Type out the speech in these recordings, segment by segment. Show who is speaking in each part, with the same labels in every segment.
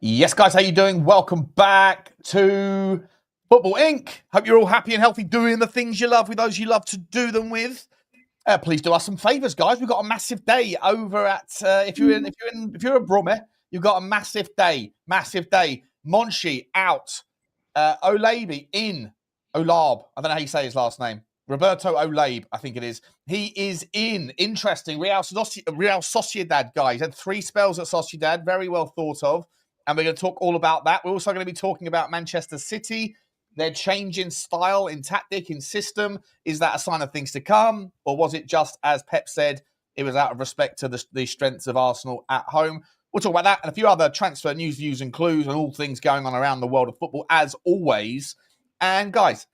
Speaker 1: Yes, guys, how you doing? Welcome back to Football Inc. Hope you're all happy and healthy, doing the things you love with those you love to do them with. Please do us some favors, guys. We've got a massive day over at if you're a Brummie, you've got a massive day. Monchi out, Olabe in, Olabe. I don't know how you say his last name. Roberto Olabe, I think it is. He is in. Interesting. Real Sociedad, guys. Had 3 spells at Sociedad. Very well thought of. And we're going to talk all about that. We're also going to be talking about Manchester City, their change in style, in tactic, in system. Is that a sign of things to come? Or was it just, as Pep said, it was out of respect to the strengths of Arsenal at home? We'll talk about that and a few other transfer news, views, and clues, and all things going on around the world of football, as always. And guys,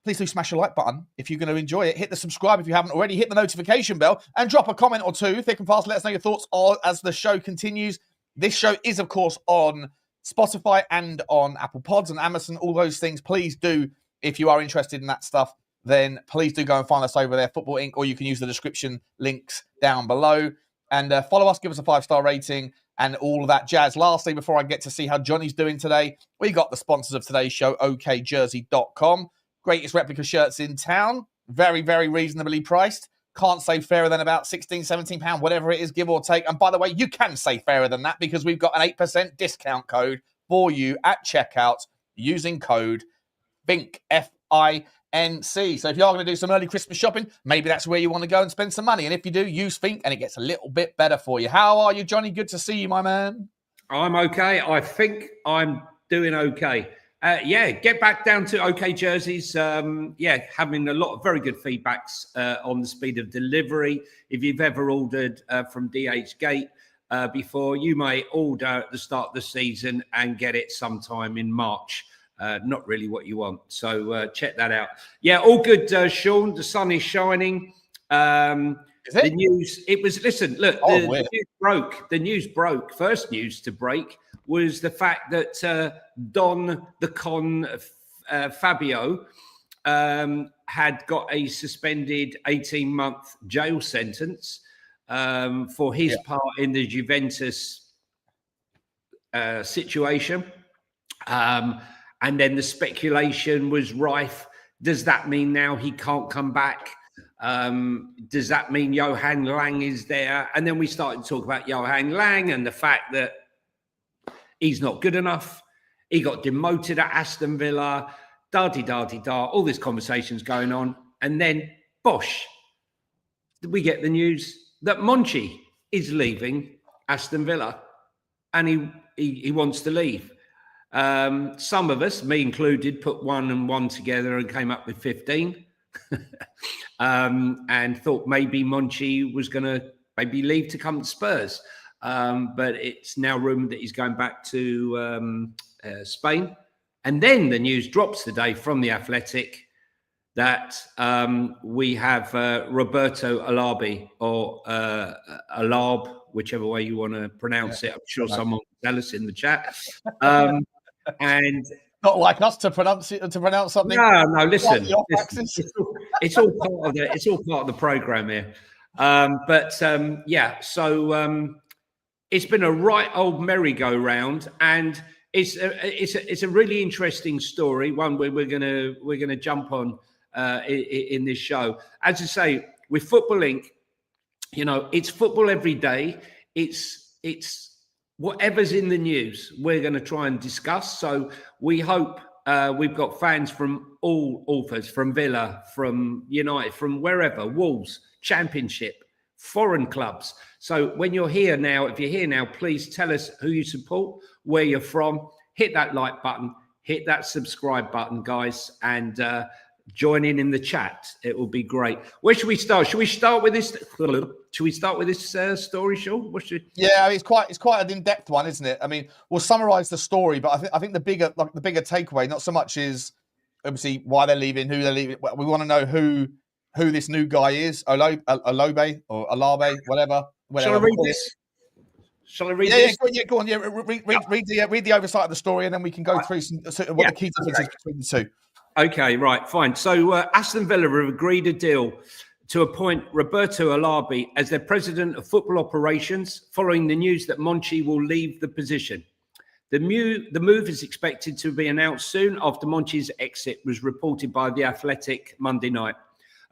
Speaker 1: please do smash a like button if you're going to enjoy it. Hit the subscribe if you haven't already. Hit the notification bell and drop a comment or two, thick and fast. Let us know your thoughts as the show continues. This show is, of course, on Spotify and on Apple Pods and Amazon, all those things. Please do, if you are interested in that stuff, then please do go and find us over there, Football Inc., or you can use the description links down below. And follow us, give us a 5-star rating, and all of that jazz. Lastly, before I get to see how Johnny's doing today, we got the sponsors of today's show, okjersey.com. Greatest replica shirts in town. Very, very reasonably priced. Can't say fairer than about £16, £17, whatever it is, give or take. And by the way, you can say fairer than that because we've got an 8% discount code for you at checkout using code FINC, F-I-N-C. So if you are going to do some early Christmas shopping, maybe that's where you want to go and spend some money. And if you do, use FINC and it gets a little bit better for you. How are you, Johnny? Good to see you, my man.
Speaker 2: I'm okay. I think I'm doing okay. Get back down to OK Jerseys. Having a lot of very good feedbacks on the speed of delivery. If you've ever ordered from DH Gate before, you may order at the start of the season and get it sometime in March. Not really what you want. So check that out. Yeah, all good, Sean. The sun is shining. The news, it was, listen, look, the news broke. The news broke. First news to break was the fact that Don the Con Fabio had got a suspended 18-month jail sentence for his part in the Juventus situation. And then the speculation was rife. Does that mean now he can't come back? Does that mean Johan Lang is there? And then we started to talk about Johan Lang and the fact that he's not good enough. He got demoted at Aston Villa, da-di-da-di-da, all this conversation's going on. And then, bosh, we get the news that Monchi is leaving Aston Villa and he wants to leave. Some of us, me included, put 1 and 1 together and came up with 15. And thought maybe Monchi was going to maybe leave to come to Spurs. But it's now rumoured that he's going back to Spain. And then the news drops today from The Athletic that we have Roberto Olabe, or Olabe, whichever way you want to pronounce it. I'm sure someone will tell us in the chat. And
Speaker 1: not like us to pronounce something.
Speaker 2: No. Listen, it's all part of the program here. It's been a right old merry-go-round, and it's a really interesting story. One we're gonna jump on in this show. As I say, with Football Inc., you know, it's football every day. It's whatever's in the news, we're going to try and discuss. So we hope we've got fans from all authors, from Villa, from United, from wherever, Wolves, Championship, foreign clubs. So when you're here now, if you're here now, please tell us who you support, where you're from. Hit that like button, hit that subscribe button, guys, and join in the chat. It will be great. Where should we start? Should we start with this? Should we start with this story, Sean?
Speaker 1: Yeah, I mean, it's quite an in-depth one, isn't it? I mean, we'll summarise the story, but I think the bigger takeaway, not so much is obviously why they're leaving, who they're leaving. We want to know who this new guy is, Olabe or Olabe, whatever.
Speaker 2: Shall I read this? Shall I read this?
Speaker 1: Yeah, go on. Yeah, read the oversight of the story, and then we can go through what the key differences between the two.
Speaker 2: Okay, right, fine. So Aston Villa have agreed a deal to appoint Roberto Olabe as their president of football operations following the news that Monchi will leave the position. The move is expected to be announced soon after Monchi's exit was reported by The Athletic Monday night.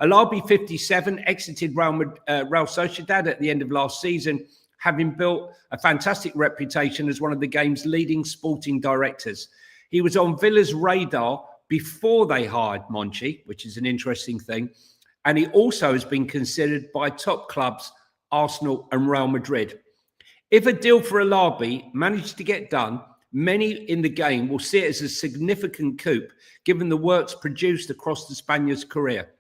Speaker 2: Olabe, 57, exited Real Sociedad at the end of last season, having built a fantastic reputation as one of the game's leading sporting directors. He was on Villa's radar before they hired Monchi, which is an interesting thing. And he also has been considered by top clubs, Arsenal and Real Madrid. If a deal for Olabe managed to get done, many in the game will see it as a significant coup, given the works produced across the Spaniard's career.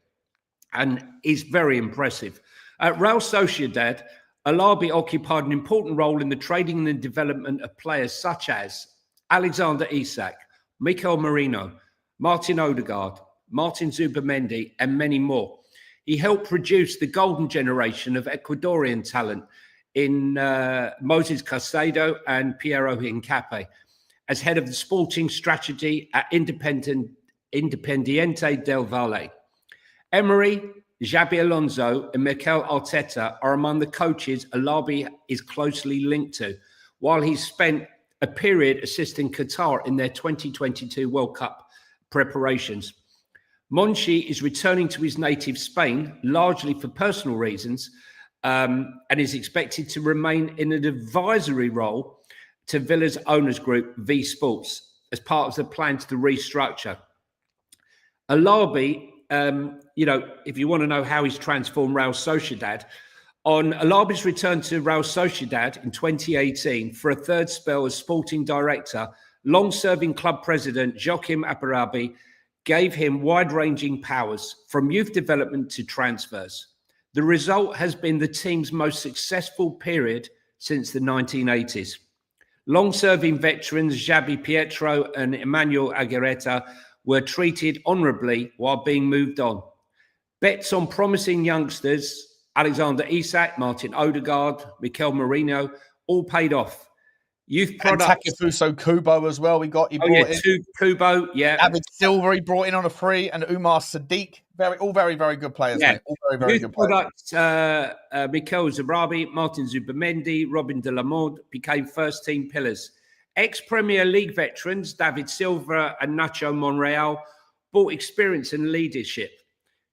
Speaker 2: And is very impressive. At Real Sociedad, Olabe occupied an important role in the training and development of players such as Alexander Isak, Mikel Merino, Martin Odegaard, Martin Zubimendi, and many more. He helped produce the golden generation of Ecuadorian talent in Moses Caicedo and Piero Hincapié as head of the sporting strategy at Independiente del Valle. Emery, Xabi Alonso, and Mikel Arteta are among the coaches Olabe is closely linked to, while he's spent a period assisting Qatar in their 2022 World Cup preparations. Monchi is returning to his native Spain, largely for personal reasons, and is expected to remain in an advisory role to Villa's owners group, V Sports, as part of the plans to restructure. Olabe, if you want to know how he's transformed Real Sociedad, on Olabe's return to Real Sociedad in 2018 for a third spell as sporting director, long-serving club president Joaquim Aparabi gave him wide-ranging powers from youth development to transfers. The result has been the team's most successful period since the 1980s. Long-serving veterans Xabi Pietro and Emmanuel Aguirreta were treated honourably while being moved on. Bets on promising youngsters, Alexander Isak, Martin Odegaard, Mikel Merino, all paid off. Youth products.
Speaker 1: And Takefuso Kubo as well. He brought in.
Speaker 2: Kubo, yeah.
Speaker 1: David Silva, he brought in on a free, and Umar Sadiq. All very, very good players, mate. All very, very good players.
Speaker 2: Products, Mikel Zarabi, Martin Zubimendi, Robin de la Morde became first-team pillars. Ex-Premier League veterans David Silva and Nacho Monreal brought experience and leadership.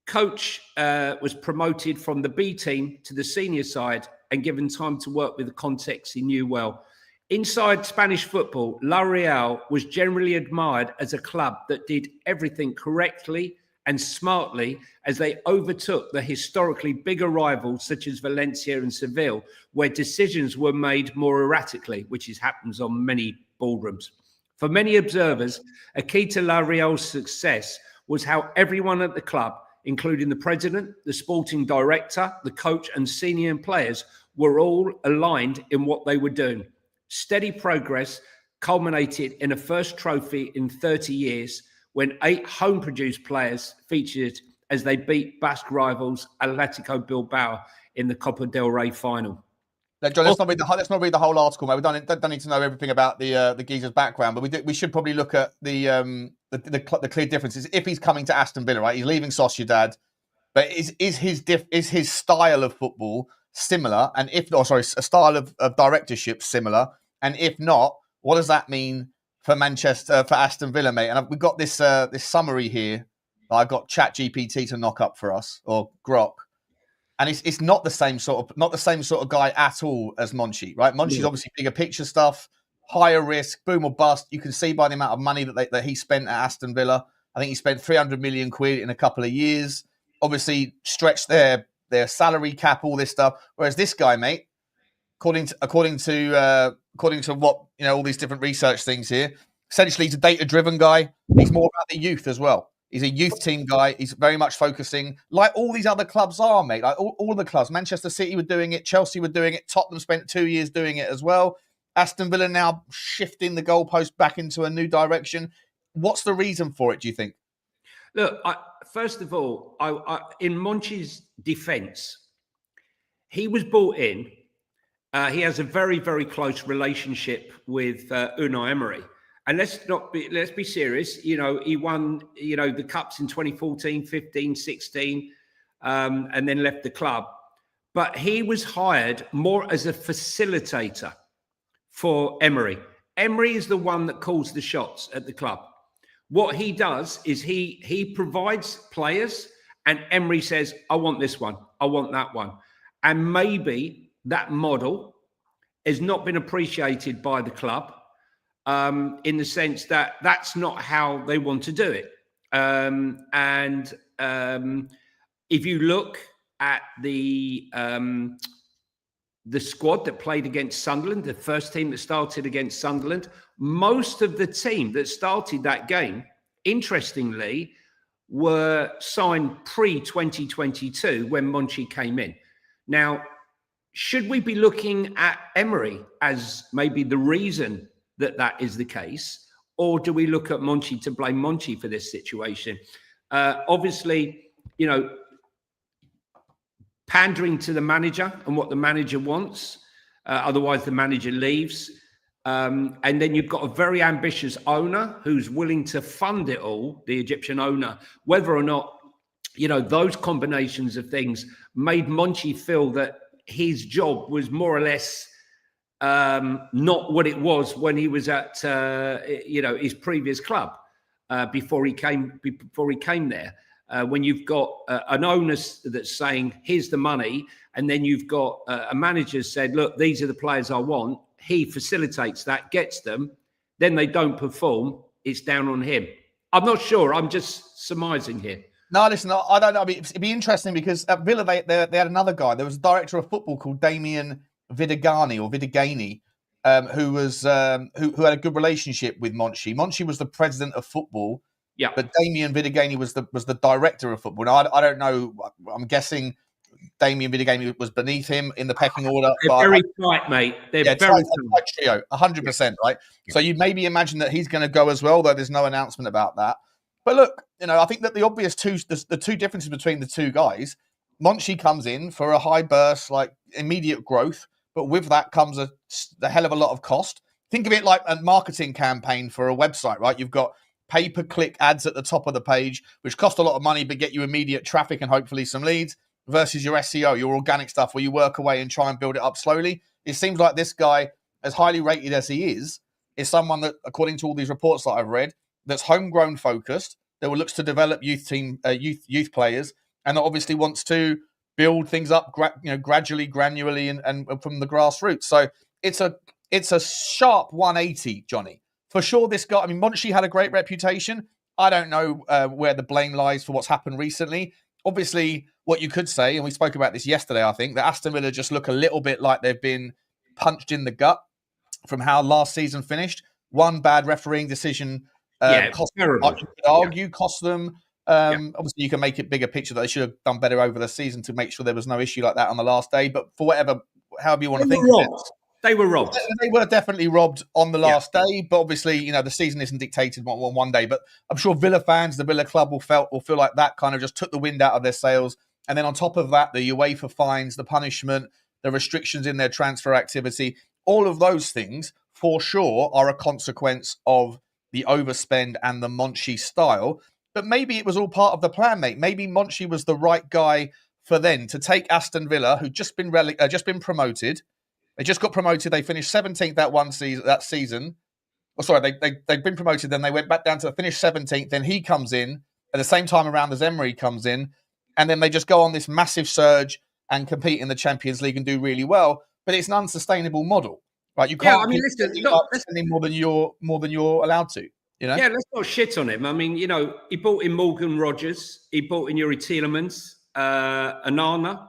Speaker 2: Coach was promoted from the B team to the senior side and given time to work with the context he knew well. Inside Spanish football, La Real was generally admired as a club that did everything correctly and smartly as they overtook the historically bigger rivals such as Valencia and Seville, where decisions were made more erratically, which happens on many ballrooms. For many observers, a key to La Real's success was how everyone at the club, including the president, the sporting director, the coach, and senior players, were all aligned in what they were doing. Steady progress culminated in a first trophy in 30 years when 8 home-produced players featured as they beat Basque rivals Atletico Bilbao in the Copa del Rey final.
Speaker 1: Now, John, let's not read the whole article, mate. We don't need to know everything about the geezer's background, but we should probably look at the clear differences. If he's coming to Aston Villa, right? He's leaving Sociedad, but is his style of football similar? And a style of directorship similar? And if not, what does that mean for Aston Villa, mate? And we've got this summary here that I've got ChatGPT to knock up for us, or Grok. And it's not the same sort of guy at all as Monchi, right? Monchi's obviously bigger picture stuff, higher risk, boom or bust. You can see by the amount of money that he spent at Aston Villa. I think he spent 300 million quid in a couple of years. Obviously stretched their salary cap, all this stuff. Whereas this guy, mate, according to what all these different research things here, essentially he's a data-driven guy. He's more about the youth as well. He's a youth team guy. He's very much focusing, like all these other clubs are, mate. Like all of the clubs. Manchester City were doing it. Chelsea were doing it. Tottenham spent 2 years doing it as well. Aston Villa now shifting the goalpost back into a new direction. What's the reason for it, do you think?
Speaker 2: Look, first of all, in Monchi's defence, he was brought in. He has a very, very close relationship with Unai Emery. And let's be serious. He won, the cups in 2014, 15, 16, and then left the club. But he was hired more as a facilitator for Emery. Emery is the one that calls the shots at the club. What he does is he provides players, and Emery says, I want this one, I want that one. And maybe that model has not been appreciated by the club in the sense that that's not how they want to do it. If you look at the squad that played against Sunderland, the first team that started against Sunderland, most of the team that started that game, interestingly, were signed pre-2022 when Monchi came in. Now, should we be looking at Emery as maybe the reason that that is the case? Or do we look at Monchi to blame Monchi for this situation? Obviously, you know, pandering to the manager and what the manager wants. Otherwise, the manager leaves. And then you've got a very ambitious owner who's willing to fund it all, the Egyptian owner, whether or not, you know, those combinations of things made Monchi feel that his job was more or less not what it was when he was at, you know, his previous club before he came there. When you've got an owner that's saying, here's the money, and then you've got a manager said, look, these are the players I want. He facilitates that, gets them, then they don't perform. It's down on him. I'm not sure. I'm just surmising here.
Speaker 1: No, listen, I don't know. I mean, it'd be interesting because at Villa, they had another guy. There was a director of football called Damien Vidagani who had a good relationship with Monchi. Monchi was the president of football.
Speaker 2: Yeah,
Speaker 1: but Damien Vidagani was the director of football. Now, I don't know. I'm guessing Damien Vidagani was beneath him in the pecking order.
Speaker 2: They're very tight, mate. They're very
Speaker 1: tight trio, 100%, right? So you'd maybe imagine that he's going to go as well, though there's no announcement about that. But look, you know, I think that the obvious the two differences between the two guys, Monchi comes in for a high burst, like immediate growth, but with that comes a hell of a lot of cost. Think of it like a marketing campaign for a website, right? You've got pay-per-click ads at the top of the page, which cost a lot of money but get you immediate traffic and hopefully some leads, versus your SEO, your organic stuff, where you work away and try and build it up slowly. It seems like this guy, as highly rated as he is someone that, according to all these reports that I've read, that's homegrown focused, that looks to develop youth youth players, and that obviously wants to build things up gradually, granularly, and from the grassroots. So it's a sharp 180, Johnny. For sure, this guy, I mean, Monchi had a great reputation. I don't know where the blame lies for what's happened recently. Obviously, what you could say, and we spoke about this yesterday, I think, that Aston Villa just look a little bit like they've been punched in the gut from how last season finished. One bad refereeing decision cost them. Obviously, you can make it bigger picture that they should have done better over the season to make sure there was no issue like that on the last day. But for however you want to think of it.
Speaker 2: They were robbed.
Speaker 1: They were definitely robbed on the last day, but obviously, you know, the season isn't dictated one day. But I'm sure Villa fans, the Villa club will feel like that kind of just took the wind out of their sails. And then on top of that, the UEFA fines, the punishment, the restrictions in their transfer activity, all of those things for sure are a consequence of the overspend and the Monchi style. But maybe it was all part of the plan, mate. Maybe Monchi was the right guy for then to take Aston Villa, who'd just been promoted. They just got promoted. They finished 17th that season. Oh, sorry, they'd been promoted. Then they went back down to finish 17th. Then he comes in at the same time around as Emery comes in. And then they just go on this massive surge and compete in the Champions League and do really well. But it's an unsustainable model, right? You can't spending more than you're allowed to. You know?
Speaker 2: Yeah, let's not shit on him. I mean, you know, he bought in Morgan Rogers. He bought in Yuri Tielemans, Anana.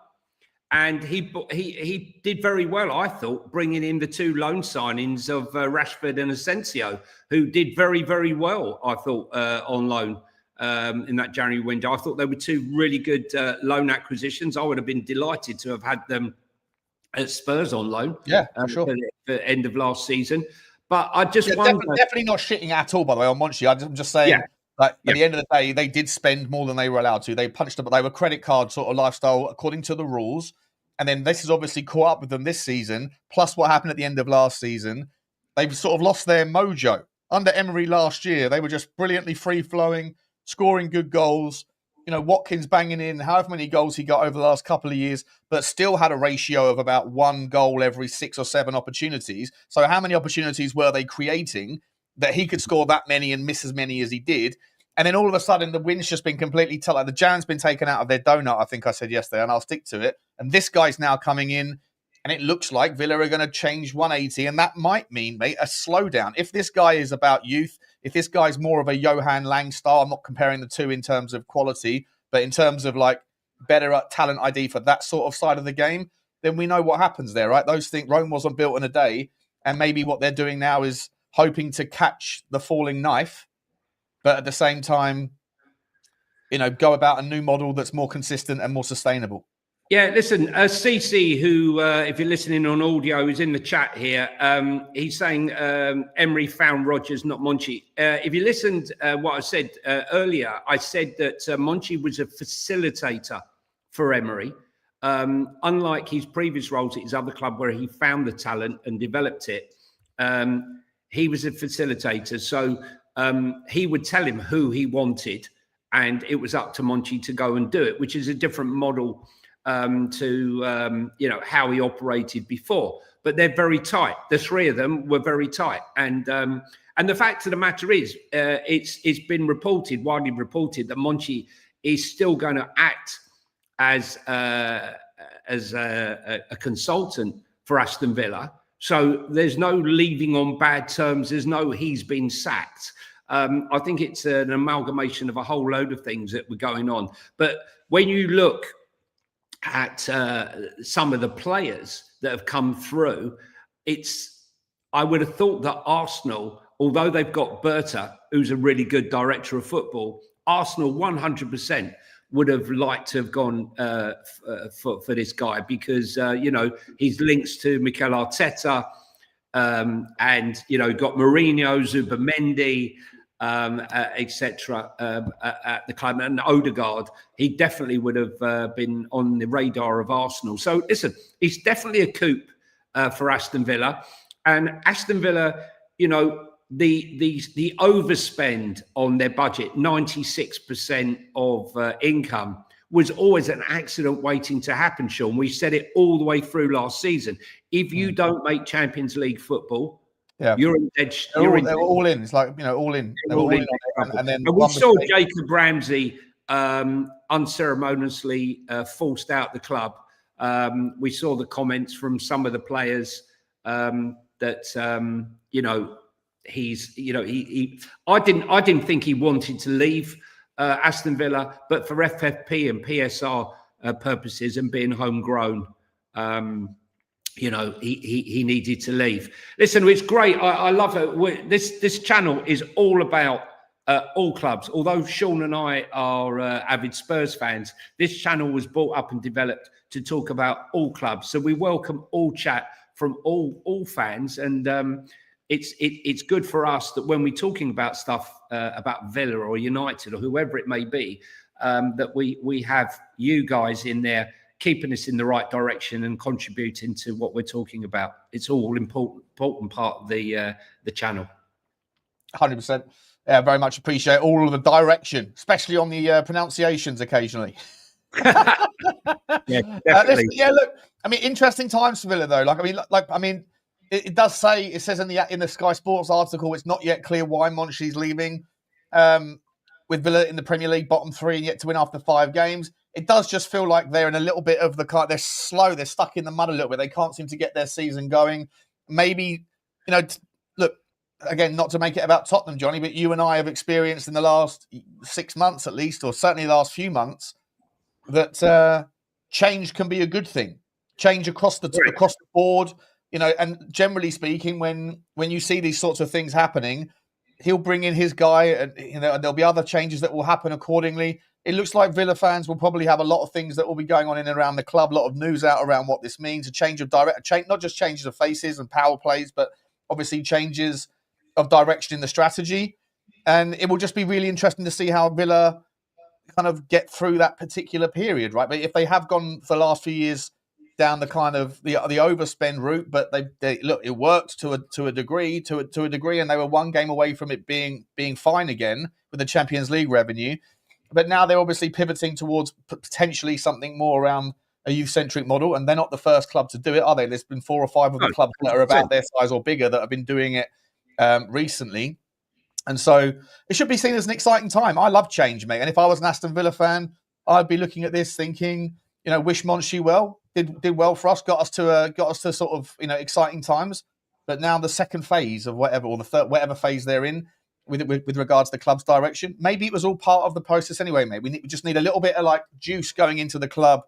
Speaker 2: And he did very well, I thought, bringing in the two loan signings of Rashford and Asensio, who did very, very well, I thought, on loan in that January window. I thought they were two really good loan acquisitions. I would have been delighted to have had them at Spurs on loan.
Speaker 1: Yeah, for sure.
Speaker 2: For the end of last season. But I just wonder...
Speaker 1: Definitely not shitting at all, by the way, on Monchi. I'm just saying... Yeah. At the end of the day, they did spend more than they were allowed to. They punched them, but they were credit card sort of lifestyle according to the rules. And then this has obviously caught up with them this season, plus what happened at the end of last season. They've sort of lost their mojo. Under Emery last year, they were just brilliantly free-flowing, scoring good goals. Watkins banging in however many goals he got over the last couple of years, but still had a ratio of about 1 goal every 6 or 7 opportunities. So how many opportunities were they creating that he could score that many and miss as many as he did? And then all of a sudden, the win's just been completely like the jam's been taken out of their donut, I think I said yesterday, and I'll stick to it. And this guy's now coming in, and it looks like Villa are going to change 180, and that might mean, mate, a slowdown. If this guy is about youth, if this guy's more of a Johan Lang style, I'm not comparing the two in terms of quality, but in terms of like better talent ID for that sort of side of the game, then we know what happens there, right? Those things, Rome wasn't built in a day, and maybe what they're doing now is hoping to catch the falling knife, but at the same time, go about a new model that's more consistent and more sustainable.
Speaker 2: Yeah, listen, CC, who, if you're listening on audio, is in the chat here. He's saying Emery found Rodgers, not Monchi. If you listened what I said earlier, I said that Monchi was a facilitator for Emery. Unlike his previous roles at his other club where he found the talent and developed it, he was a facilitator. So he would tell him who he wanted, and it was up to Monchi to go and do it, which is a different model to how he operated before. But they're very tight. The three of them were very tight, and the fact of the matter is, it's been widely reported that Monchi is still going to act as a consultant for Aston Villa. So there's no leaving on bad terms. There's no he's been sacked. I think it's an amalgamation of a whole load of things that were going on. But when you look at some of the players that have come through, I would have thought that Arsenal, although they've got Berta, who's a really good director of football, Arsenal 100% would have liked to have gone for this guy because, his links to Mikel Arteta and, got Mourinho, Zubimendi, etc. At the club, and Odegaard, he definitely would have been on the radar of Arsenal. So listen, it's definitely a coup for Aston Villa, and Aston Villa, the overspend on their budget, 96% of income, was always an accident waiting to happen, Sean. We said it all the way through last season. If you don't make Champions League football, you're in dead.
Speaker 1: They're all in. It's like all in. They're all in.
Speaker 2: And we saw Jacob Ramsey unceremoniously forced out the club. We saw the comments from some of the players that I didn't think he wanted to leave Aston Villa, but for FFP and PSR purposes and being homegrown. He needed to leave. Listen, it's great. I love it. This channel is all about all clubs. Although Sean and I are avid Spurs fans, this channel was brought up and developed to talk about all clubs. So we welcome all chat from all fans, and it's good for us that when we're talking about stuff about Villa or United or whoever it may be, that we have you guys in there keeping us in the right direction and contributing to what we're talking about. It's all important part of the channel.
Speaker 1: 100%. Yeah, very much appreciate all of the direction, especially on the pronunciations occasionally.
Speaker 2: Yeah, definitely.
Speaker 1: Look, I mean, interesting times for Villa though. It does say, it says in the Sky Sports article, it's not yet clear why Monchi's leaving. With Villa in the Premier League, bottom 3, and yet to win after 5 games. It does just feel like they're in a little bit of they're slow, they're stuck in the mud a little bit. They can't seem to get their season going. Maybe, look, again, not to make it about Tottenham, Johnny, but you and I have experienced in the last 6 months at least, or certainly the last few months, that change can be a good thing. Change across the board, and generally speaking, when you see these sorts of things happening, he'll bring in his guy, and and there'll be other changes that will happen accordingly. It looks like Villa fans will probably have a lot of things that will be going on in and around the club, a lot of news out around what this means, a change of not just changes of faces and power plays, but obviously changes of direction in the strategy. And it will just be really interesting to see how Villa kind of get through that particular period, right? But if they have gone for the last few years down the kind of the overspend route, but they look, it worked to a degree, and they were one game away from it being fine again with the Champions League revenue. But now they're obviously pivoting towards potentially something more around a youth-centric model, and they're not the first club to do it, are they? There's been 4 or 5 of the clubs that are about their size or bigger that have been doing it recently. And so it should be seen as an exciting time. I love change, mate. And if I was an Aston Villa fan, I'd be looking at this thinking, wish Monchi well, did well for us, got us to sort of exciting times. But now the second phase of whatever, or the third, whatever phase they're in with regards to the club's direction, maybe it was all part of the process anyway. Maybe we just need a little bit of like juice going into the club,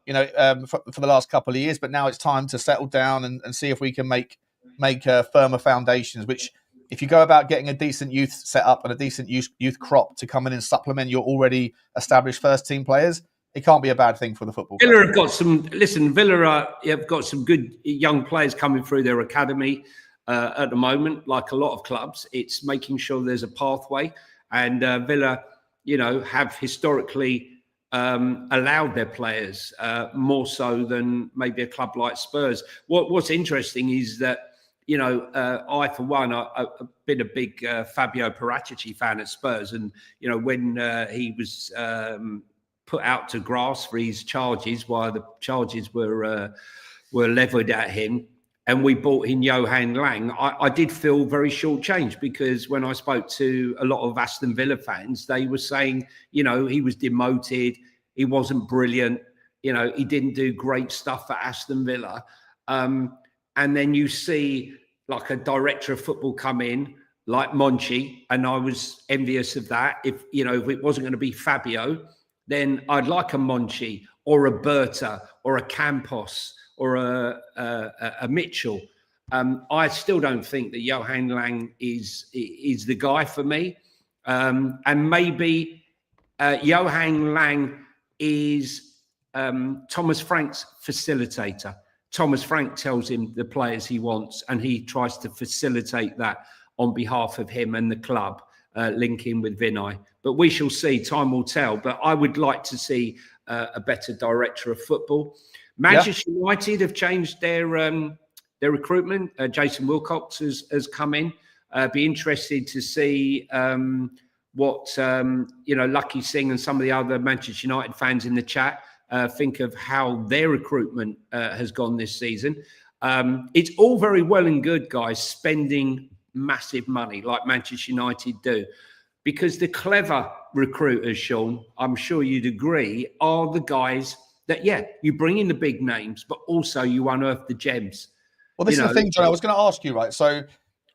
Speaker 1: for the last couple of years. But now it's time to settle down and see if we can make firmer foundations, which, if you go about getting a decent youth setup and a decent youth crop to come in and supplement your already established first team players, it can't be a bad thing for the football club.
Speaker 2: Villa have got Villa have got some good young players coming through their academy at the moment. Like a lot of clubs, it's making sure there's a pathway, and Villa, have historically allowed their players more so than maybe a club like Spurs. What's interesting is that, I, for one, I've been a big Fabio Paratici fan at Spurs. And, when he was put out to grass for his charges, while the charges were leveled at him, and we brought in Johan Lang, I did feel very shortchanged, because when I spoke to a lot of Aston Villa fans, they were saying, he was demoted, he wasn't brilliant, he didn't do great stuff for Aston Villa. And then you see like a director of football come in, like Monchi, and I was envious of that. If it wasn't going to be Fabio, then I'd like a Monchi or a Berta or a Campos or a Mitchell. I still don't think that Johan Lang is the guy for me. And maybe Johan Lang is Thomas Frank's facilitator. Thomas Frank tells him the players he wants, and he tries to facilitate that on behalf of him and the club, linking with Vinay. But we shall see. Time will tell. But I would like to see a better director of football. Manchester United have changed their recruitment. Jason Wilcox has come in. Be interested to see what Lucky Singh and some of the other Manchester United fans in the chat think of how their recruitment has gone this season. It's all very well and good, guys, spending massive money like Manchester United do, because the clever recruiters, Sean, I'm sure you'd agree, are the guys that, you bring in the big names, but also you unearth the gems.
Speaker 1: Well, this is the thing, John, I was going to ask you, right? So,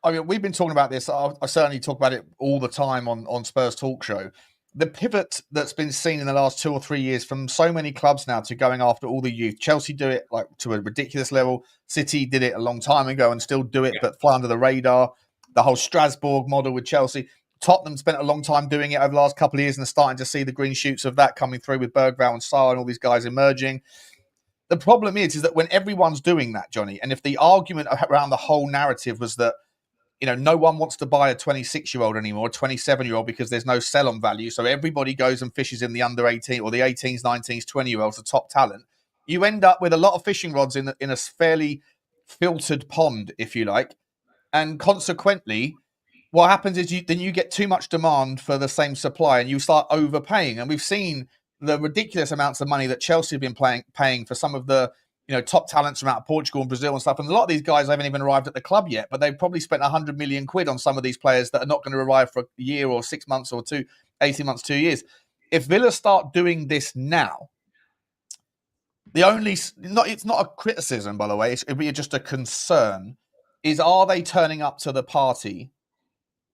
Speaker 1: I mean, we've been talking about this. I certainly talk about it all the time on Spurs Talk Show. The pivot that's been seen in the last 2 or 3 years from so many clubs now to going after all the youth. Chelsea do it like to a ridiculous level. City did it a long time ago and still do it, but fly under the radar. The whole Strasbourg model with Chelsea. Tottenham spent a long time doing it over the last couple of years and are starting to see the green shoots of that coming through with Bergvall and Sarr and all these guys emerging. The problem is that when everyone's doing that, Johnny, and if the argument around the whole narrative was that, no one wants to buy a 26-year-old anymore, a 27-year-old, because there's no sell-on value. So everybody goes and fishes in the under 18 or the 18s, 19s, 20-year-olds, the top talent. You end up with a lot of fishing rods in a fairly filtered pond, if you like. And consequently, what happens is then you get too much demand for the same supply and you start overpaying. And we've seen the ridiculous amounts of money that Chelsea have been paying for some of the top talents from out of Portugal and Brazil and stuff. And a lot of these guys haven't even arrived at the club yet, but they've probably spent 100 million quid on some of these players that are not going to arrive for a year or 6 months or 18 months, 2 years. If Villa start doing this now, it's not a criticism, by the way, it'd be just a concern, is are they turning up to the party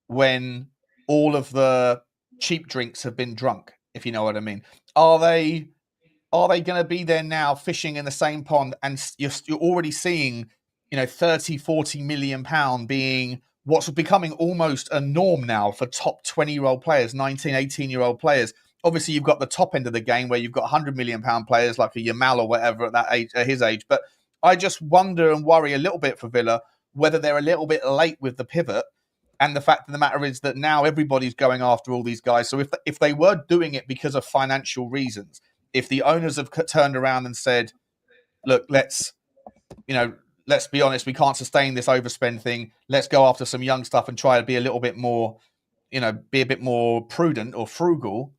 Speaker 1: when all of the cheap drinks have been drunk, if you know what I mean? Are they going to be there now fishing in the same pond, and you're already seeing 30-40 million pound being what's becoming almost a norm now for top 20-year-old players, 19, 18-year-old players? Obviously, you've got the top end of the game where you've got 100 million pound players like a Yamal or whatever at that age, at his age. But I just wonder and worry a little bit for Villa whether they're a little bit late with the pivot. And the fact of the matter is that now everybody's going after all these guys. So if they were doing it because of financial reasons, if the owners have turned around and said, look, let's be honest, we can't sustain this overspend thing. Let's go after some young stuff and try to be a little bit more, be a bit more prudent or frugal.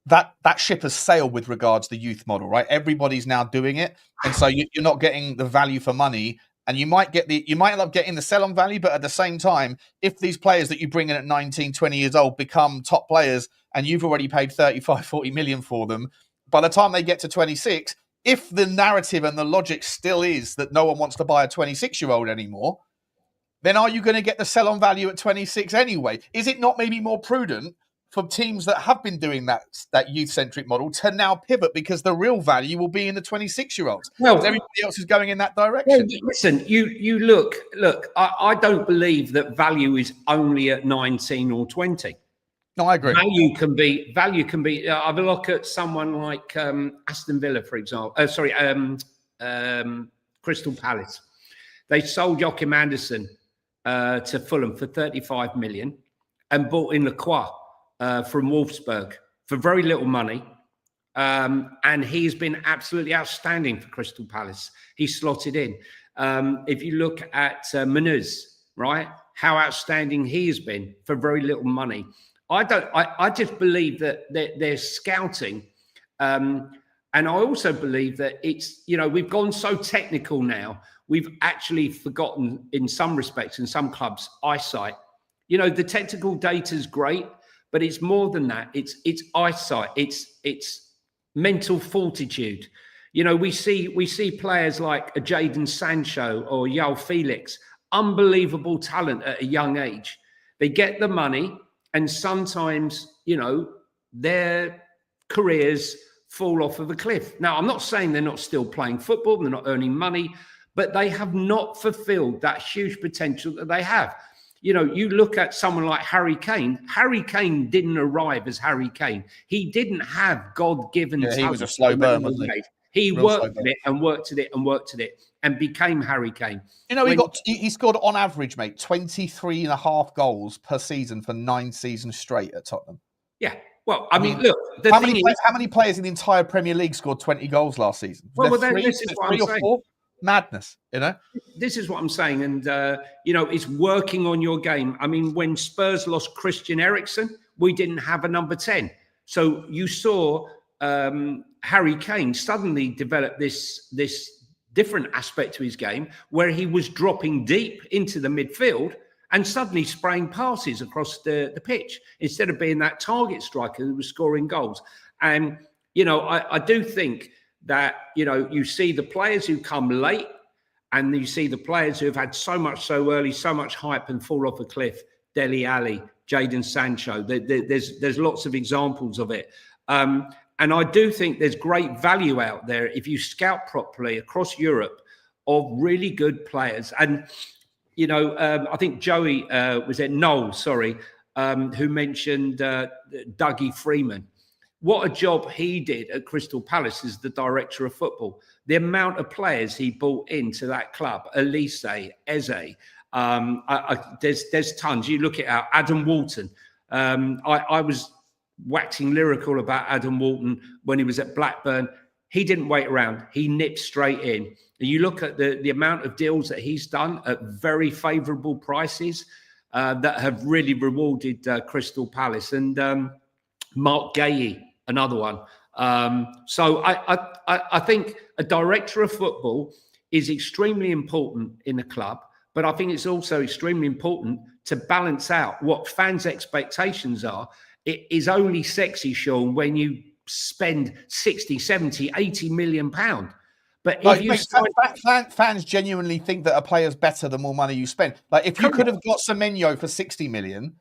Speaker 1: that ship has sailed with regards to the youth model, right? Everybody's now doing it, and so you're not getting the value for money, and you might end up getting the sell-on value, but at the same time, if these players that you bring in at 19, 20 years old become top players, and you've already paid 35, 40 million for them, by the time they get to 26, if the narrative and the logic still is that no one wants to buy a 26-year-old anymore, then are you going to get the sell-on value at 26 anyway? Is it not maybe more prudent for teams that have been doing that youth-centric model to now pivot, because the real value will be in the 26-year-olds?
Speaker 2: Well,
Speaker 1: because everybody else is going in that direction.
Speaker 2: Well, listen, you look. I don't believe that value is only at 19 or 20.
Speaker 1: No, I agree.
Speaker 2: Value can be. Have a look at someone like Aston Villa, for example. Crystal Palace. They sold Joachim Andersen to Fulham for 35 million and bought in Lacroix from Wolfsburg for very little money. And he's been absolutely outstanding for Crystal Palace. He slotted in. If you look at Menuz, right, how outstanding he has been for very little money. I just believe that they're scouting. And I also believe that it's, we've gone so technical now. We've actually forgotten, in some respects, in some clubs, eyesight. The technical data is great, but it's more than that. It's eyesight. It's mental fortitude. We see players like a Jadon Sancho or João Felix, unbelievable talent at a young age. They get the money, and sometimes, their careers fall off of a cliff. Now, I'm not saying they're not still playing football, they're not earning money, but they have not fulfilled that huge potential that they have. You look at someone like Harry Kane. Harry Kane didn't arrive as Harry Kane. He didn't have God-given talent.
Speaker 1: He was a slow burn, wasn't he?
Speaker 2: He worked at it and worked at it and worked at it and became Harry Kane.
Speaker 1: He scored on average, mate, 23 and a half goals per season for 9 seasons straight at Tottenham.
Speaker 2: Yeah. Well, I mean, look,
Speaker 1: how many players in the entire Premier League scored 20 goals last season?
Speaker 2: This is what I'm saying.
Speaker 1: 4? Madness,
Speaker 2: This is what I'm saying. And, it's working on your game. I mean, when Spurs lost Christian Eriksen, we didn't have a number 10. So you saw Harry Kane suddenly develop this different aspect to his game where he was dropping deep into the midfield and suddenly spraying passes across the pitch instead of being that target striker who was scoring goals. And, I do think that, you see the players who come late and you see the players who have had so much so early, so much hype and fall off a cliff. Dele Alli, Jadon Sancho. There's lots of examples of it. And I do think there's great value out there if you scout properly across Europe of really good players. And, I think Joey who mentioned Dougie Freeman. What a job he did at Crystal Palace as the director of football. The amount of players he brought into that club, Elise, Eze, there's tons. You look at Adam Walton. I was waxing lyrical about Adam Walton when he was at Blackburn. He didn't wait around. He nipped straight in. And you look at the amount of deals that he's done at very favourable prices that have really rewarded Crystal Palace. And Mark Gahey, another one. So I think a director of football is extremely important in a club, but I think it's also extremely important to balance out what fans' expectations are. It is only sexy, Sean, when you spend 60, 70, 80 million pounds. But fans
Speaker 1: genuinely think that a player's better the more money you spend. Like if you could have got Semenyo for 60 million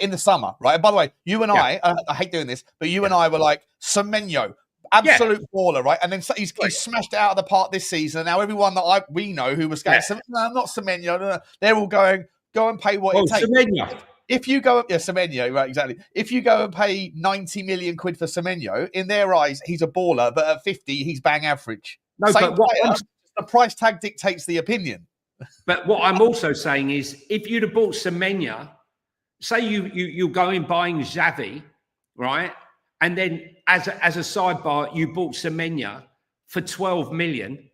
Speaker 1: in the summer, right? And by the way, you and I hate doing this, but you and I were like, Semenyo, absolute baller, right? And then he's smashed it out of the park this season. And now everyone that we know who was going, no, not Semenyo, no. They're all going, go and pay what it takes.
Speaker 2: Semenyo.
Speaker 1: If you go, Semenyo, right, exactly. If you go and pay 90 million quid for Semenyo, in their eyes, he's a baller, but at 50, he's bang average.
Speaker 2: No, but
Speaker 1: the price tag dictates the opinion.
Speaker 2: But what I'm also saying is, if you'd have bought Semenyo, say you go in buying Xavi, right, and then as a sidebar, you bought Semenyo for 12 million,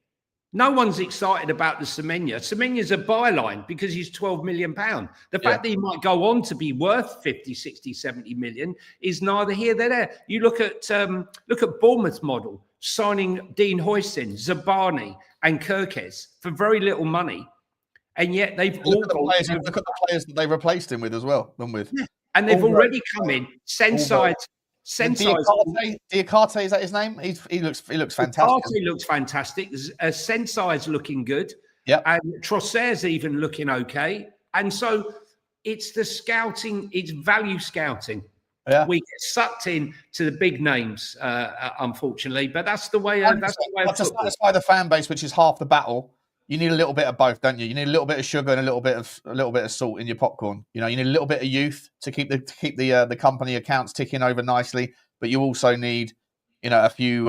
Speaker 2: No one's excited about the Semenya. Semenya's a byline because he's £12 million. The fact that he might go on to be worth 50, 60, 70 million is neither here nor there. You look at Bournemouth's model, signing Dean Hoyson, Zabani and Kirkes for very little money. And yet they've
Speaker 1: look at the players that they replaced him with as well.
Speaker 2: And they've already come in. Senside.
Speaker 1: Diakate, is that his name? He looks fantastic.
Speaker 2: Diakate looks fantastic. Sensai's looking good.
Speaker 1: Yeah.
Speaker 2: And Trossard's even looking okay. And so it's the scouting, it's value scouting. Yeah. We get sucked in to the big names, unfortunately. But that's the way. That's the way.
Speaker 1: To satisfy the fan base, which is half the battle, you need a little bit of both, don't you? You need a little bit of sugar and a little bit of salt in your popcorn. You need a little bit of youth to keep the company accounts ticking over nicely, but you also need, a few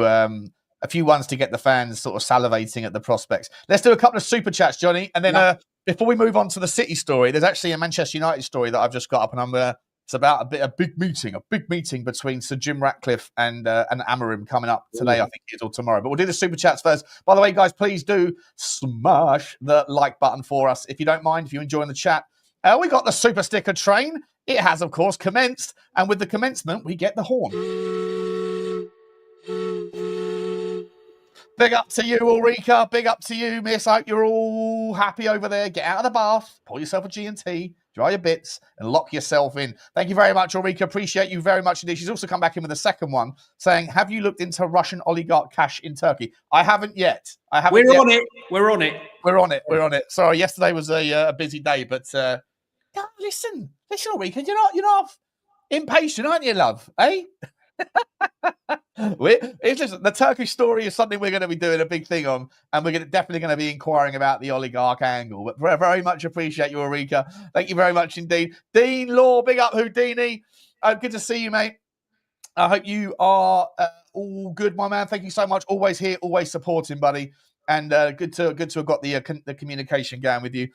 Speaker 1: ones to get the fans sort of salivating at the prospects. Let's do a couple of super chats, Johnny, and then before we move on to the City story, there's actually a Manchester United story that I've just got up, and it's about a big meeting between Sir Jim Ratcliffe and Amorim coming up today, I think it is, or tomorrow. But we'll do the super chats first. By the way, guys, please do smash the like button for us if you don't mind, if you're enjoying the chat. We got the super sticker train. It has, of course, commenced, and with the commencement, we get the horn. Big up to you, Ulrika. Big up to you, miss. I hope you're all happy over there. Get out of the bath, pour yourself a G&T, dry your bits, and lock yourself in. Thank you very much, Ulrika. Appreciate you very much indeed. She's also come back in with a second one saying, have you looked into Russian oligarch cash in Turkey? I haven't yet.
Speaker 2: We're on it.
Speaker 1: Sorry, yesterday was a busy day, but listen, Ulrika, you're not impatient, aren't you, love? Eh? Listen, the Turkish story is something we're going to be doing a big thing on, and we're definitely going to be inquiring about the oligarch angle. But very much appreciate you, Ulrika. Thank you very much indeed. Dean Law, big up Houdini. Good to see you, mate. I hope you are all good, my man. Thank you so much. Always here, always supporting, buddy. And good to have got the communication going with you.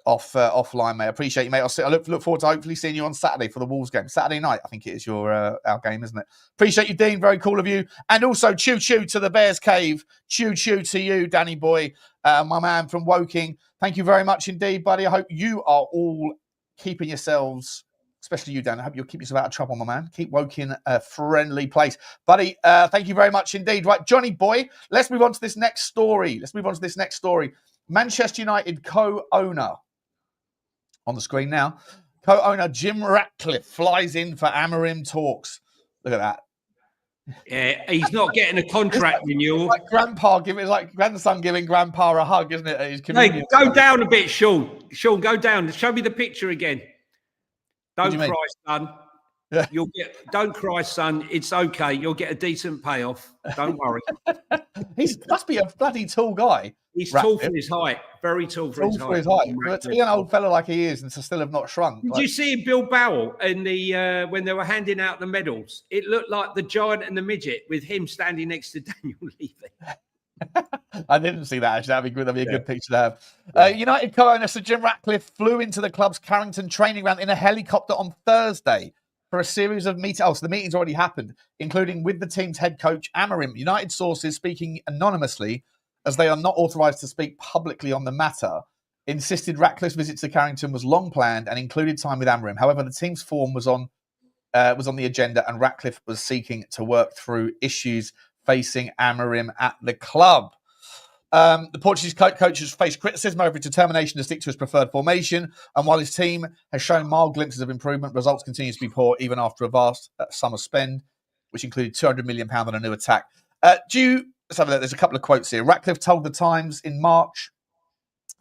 Speaker 1: Offline, mate. Appreciate you, mate. I look forward to hopefully seeing you on Saturday for the Wolves game. Saturday night, I think it is our game, isn't it? Appreciate you, Dean. Very cool of you. And also, choo to the Bears Cave. Choo to you, Danny boy, my man from Woking. Thank you very much indeed, buddy. I hope you are all keeping yourselves, especially you, Dan. I hope you'll keep yourself out of trouble, my man. Keep Woking a friendly place, buddy. Thank you very much indeed. Right, Johnny boy. Let's move on to this next story. Manchester United co-owner. On the screen now, co-owner Jim Ratcliffe flies in for Amorim talks. Look at that.
Speaker 2: Yeah, he's not getting a contract renewal.
Speaker 1: It's like grandson giving grandpa a hug, isn't it? At his
Speaker 2: hey, go down a bit, Sean. Sean, go down. Show me the picture again. Don't cry, son. Yeah. Don't cry, son. It's okay. You'll get a decent payoff. Don't worry.
Speaker 1: He must be a bloody tall guy.
Speaker 2: He's tall for his height. Very tall for his height.
Speaker 1: But to be an old fella like he is and to still have not shrunk.
Speaker 2: Did you see Bill Bowell in the when they were handing out the medals? It looked like the giant and the midget with him standing next to Daniel Levy.
Speaker 1: I didn't see that, actually. That'd be good. That'd be a good picture to have. United co-owner Sir Jim Ratcliffe flew into the club's Carrington training ground in a helicopter on Thursday for a series of meetings. Oh, so the meetings already happened, including with the team's head coach, Amorim. United sources speaking anonymously, as they are not authorised to speak publicly on the matter, insisted Ratcliffe's visit to Carrington was long planned and included time with Amorim. However, the team's form was on the agenda, and Ratcliffe was seeking to work through issues facing Amorim at the club. The Portuguese coach has faced criticism over his determination to stick to his preferred formation, and while his team has shown mild glimpses of improvement, results continue to be poor even after a vast summer spend, which included £200 million on a new attack. Let's have a look. There's a couple of quotes here. Ratcliffe told The Times in March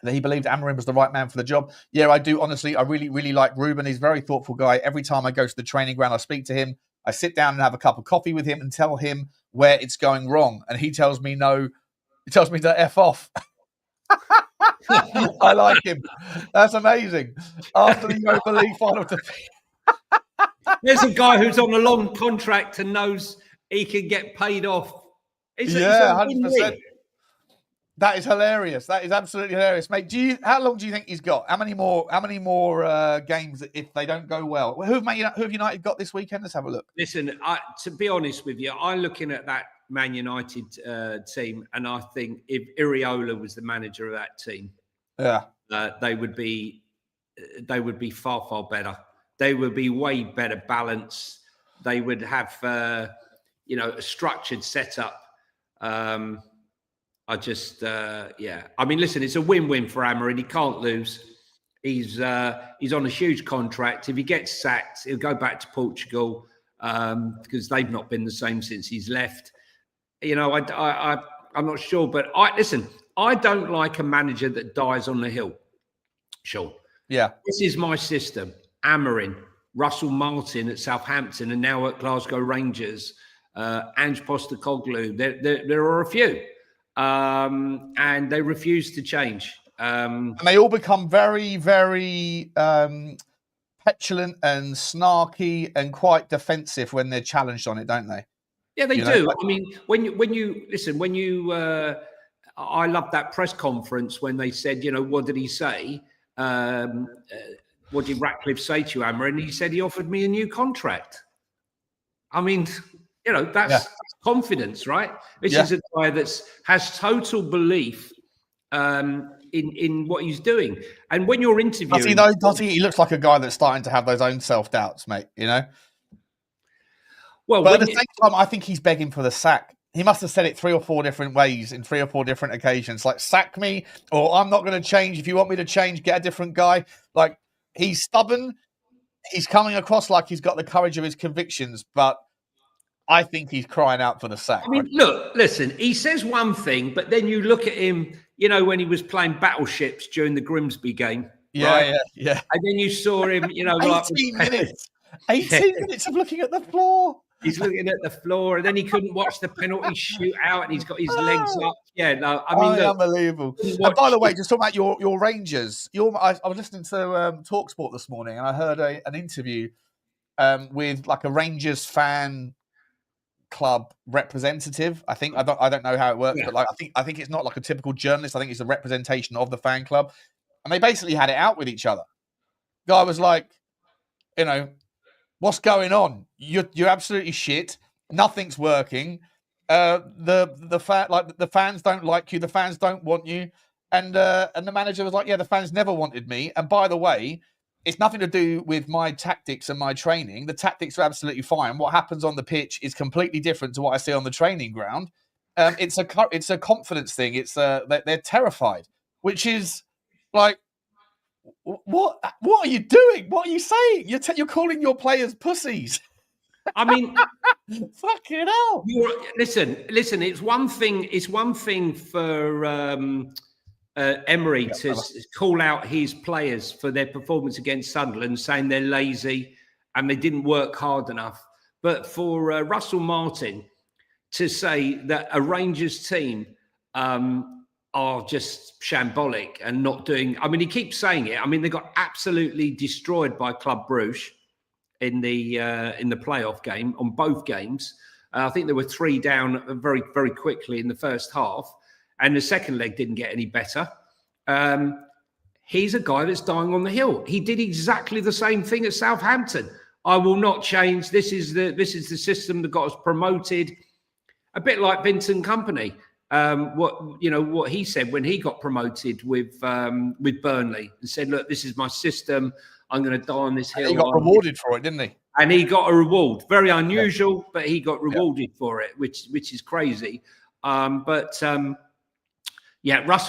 Speaker 1: that he believed Amorim was the right man for the job. Yeah, I do. Honestly, I really, really like Ruben. He's a very thoughtful guy. Every time I go to the training ground, I speak to him. I sit down and have a cup of coffee with him and tell him where it's going wrong. And he tells me no. He tells me to F off. I like him. That's amazing. After the Europa League final defeat.
Speaker 2: There's a guy who's on a long contract and knows he can get paid off.
Speaker 1: 100%. That is hilarious. That is absolutely hilarious, mate. How long do you think he's got? How many more games if they don't go well? Who have United got this weekend? Let's have a look.
Speaker 2: Listen, to be honest with you, I'm looking at that Man United team, and I think if Iriola was the manager of that team, they would be far, far better. They would be way better balanced. They would have, a structured setup. I mean, listen, it's a win-win for Amorim. He can't lose. He's on a huge contract. If he gets sacked, he'll go back to Portugal because they've not been the same since he's left. I'm not sure, but I don't like a manager that dies on the hill. Sure.
Speaker 1: Yeah.
Speaker 2: This is my system. Amorim, Russell Martin at Southampton, and now at Glasgow Rangers, Ange Postecoglou. There are a few, and they refuse to change.
Speaker 1: And they all become very, very petulant and snarky and quite defensive when they're challenged on it, don't they?
Speaker 2: Yeah, they do. I mean, when you I love that press conference when they said, what did he say? What did Ratcliffe say to you, Amorim? And he said he offered me a new contract. I mean, that's confidence, right? This is a guy that has total belief in what he's doing. And when you're interviewing,
Speaker 1: does he? He looks like a guy that's starting to have those own self-doubts, mate. Well, but at the same time, I think he's begging for the sack. He must have said it 3 or 4 different ways in 3 or 4 different occasions, like sack me, or I'm not going to change. If you want me to change, get a different guy. Like, he's stubborn. He's coming across like he's got the courage of his convictions, but I think he's crying out for the sack.
Speaker 2: I mean, look, listen, he says one thing, but then you look at him, when he was playing Battleships during the Grimsby game.
Speaker 1: Yeah.
Speaker 2: And then you saw him,
Speaker 1: 18 minutes. 18 minutes of looking at the floor.
Speaker 2: He's looking at the floor, and then he couldn't watch the penalty shootout, and he's got his legs up. Yeah, no, I mean, look,
Speaker 1: unbelievable. And by the way, just talking about your Rangers, I was listening to TalkSport this morning, and I heard an interview with like a Rangers fan club representative. I think I don't know how it works, but like I think it's not like a typical journalist. I think it's a representation of the fan club, and they basically had it out with each other. Guy was like, what's going on? You're absolutely shit. Nothing's working. The fans don't like you. The fans don't want you. And the manager was like, yeah, the fans never wanted me. And by the way, it's nothing to do with my tactics and my training. The tactics are absolutely fine. What happens on the pitch is completely different to what I see on the training ground. It's a confidence thing. It's they're terrified, which is like, what are you doing? What are you saying? You're calling your players pussies.
Speaker 2: I mean,
Speaker 1: fucking hell.
Speaker 2: Listen. It's one thing. It's one thing for Emery to call out his players for their performance against Sunderland, saying they're lazy and they didn't work hard enough. But for Russell Martin to say that a Rangers team are just shambolic and not doing. I mean, he keeps saying it. I mean, they got absolutely destroyed by Club Brugge in the playoff game on both games. I think there were 3 down very, very quickly in the first half, and the second leg didn't get any better. He's a guy that's dying on the hill. He did exactly the same thing at Southampton. I will not change. This is the system that got us promoted. A bit like Vincent Kompany. What he said when he got promoted with Burnley and said, look, this is my system. I'm going to die on this hill.
Speaker 1: And he got rewarded for it, didn't he?
Speaker 2: And he got a reward. Very unusual, but he got rewarded for it, which is crazy. Russell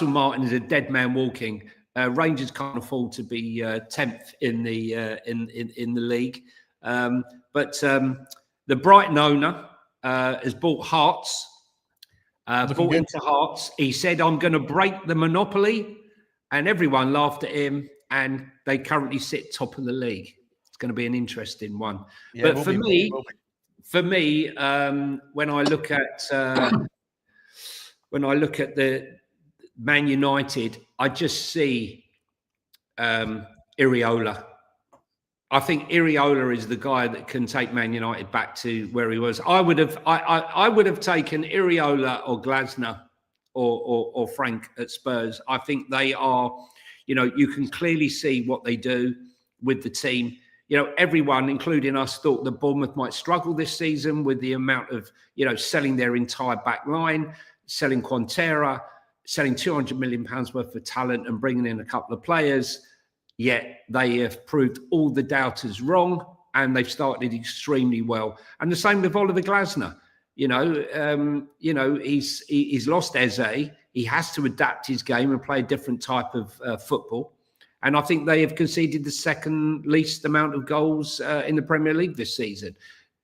Speaker 2: Martin is a dead man walking. Rangers can't afford to be 10th in the league. But the Brighton owner has bought Hearts. Bought into Hearts. He said, I'm going to break the monopoly, and everyone laughed at him, and they currently sit top of the league. It's going to be an interesting one. Yeah, but for me, when I look at the Man United, I just see Iriola. I think Iriola is the guy that can take Man United back to where he was. I would have taken Iriola or Glasner or Frank at Spurs. I think they are, you can clearly see what they do with the team. everyone, including us, thought that Bournemouth might struggle this season with the amount of, selling their entire back line, selling Quintera, selling £200 million worth of talent and bringing in a couple of players. Yet they have proved all the doubters wrong, and they've started extremely well. And the same with Oliver Glasner. He's lost Eze. He has to adapt his game and play a different type of football. And I think they have conceded the second least amount of goals in the Premier League this season.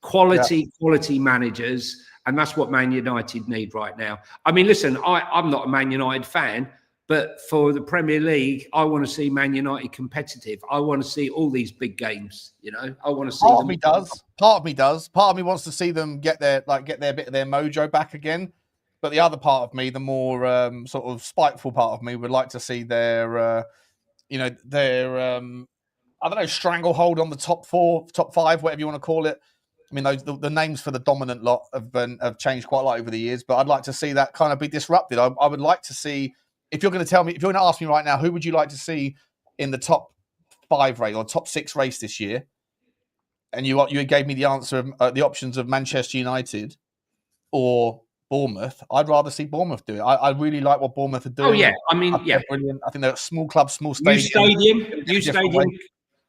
Speaker 2: Quality managers, and that's what Man United need right now. I mean, listen, I'm not a Man United fan, but for the Premier League, I want to see Man United competitive. I want to see all these big games. I want to see.
Speaker 1: Part of me does. Part of me wants to see them get their bit of their mojo back again. But the other part of me, the more sort of spiteful part of me, would like to see their stranglehold on the top 4, top 5, whatever you want to call it. I mean, the names for the dominant lot have changed quite a lot over the years, but I'd like to see that kind of be disrupted. I would like to see, if you're going to ask me right now, who would you like to see in the top 5 race or top 6 race this year? And you gave me the answer of the options of Manchester United or Bournemouth. I'd rather see Bournemouth do it. I really like what Bournemouth are doing.
Speaker 2: Oh yeah, I mean,
Speaker 1: they're brilliant. I think they're a small club, small stadium.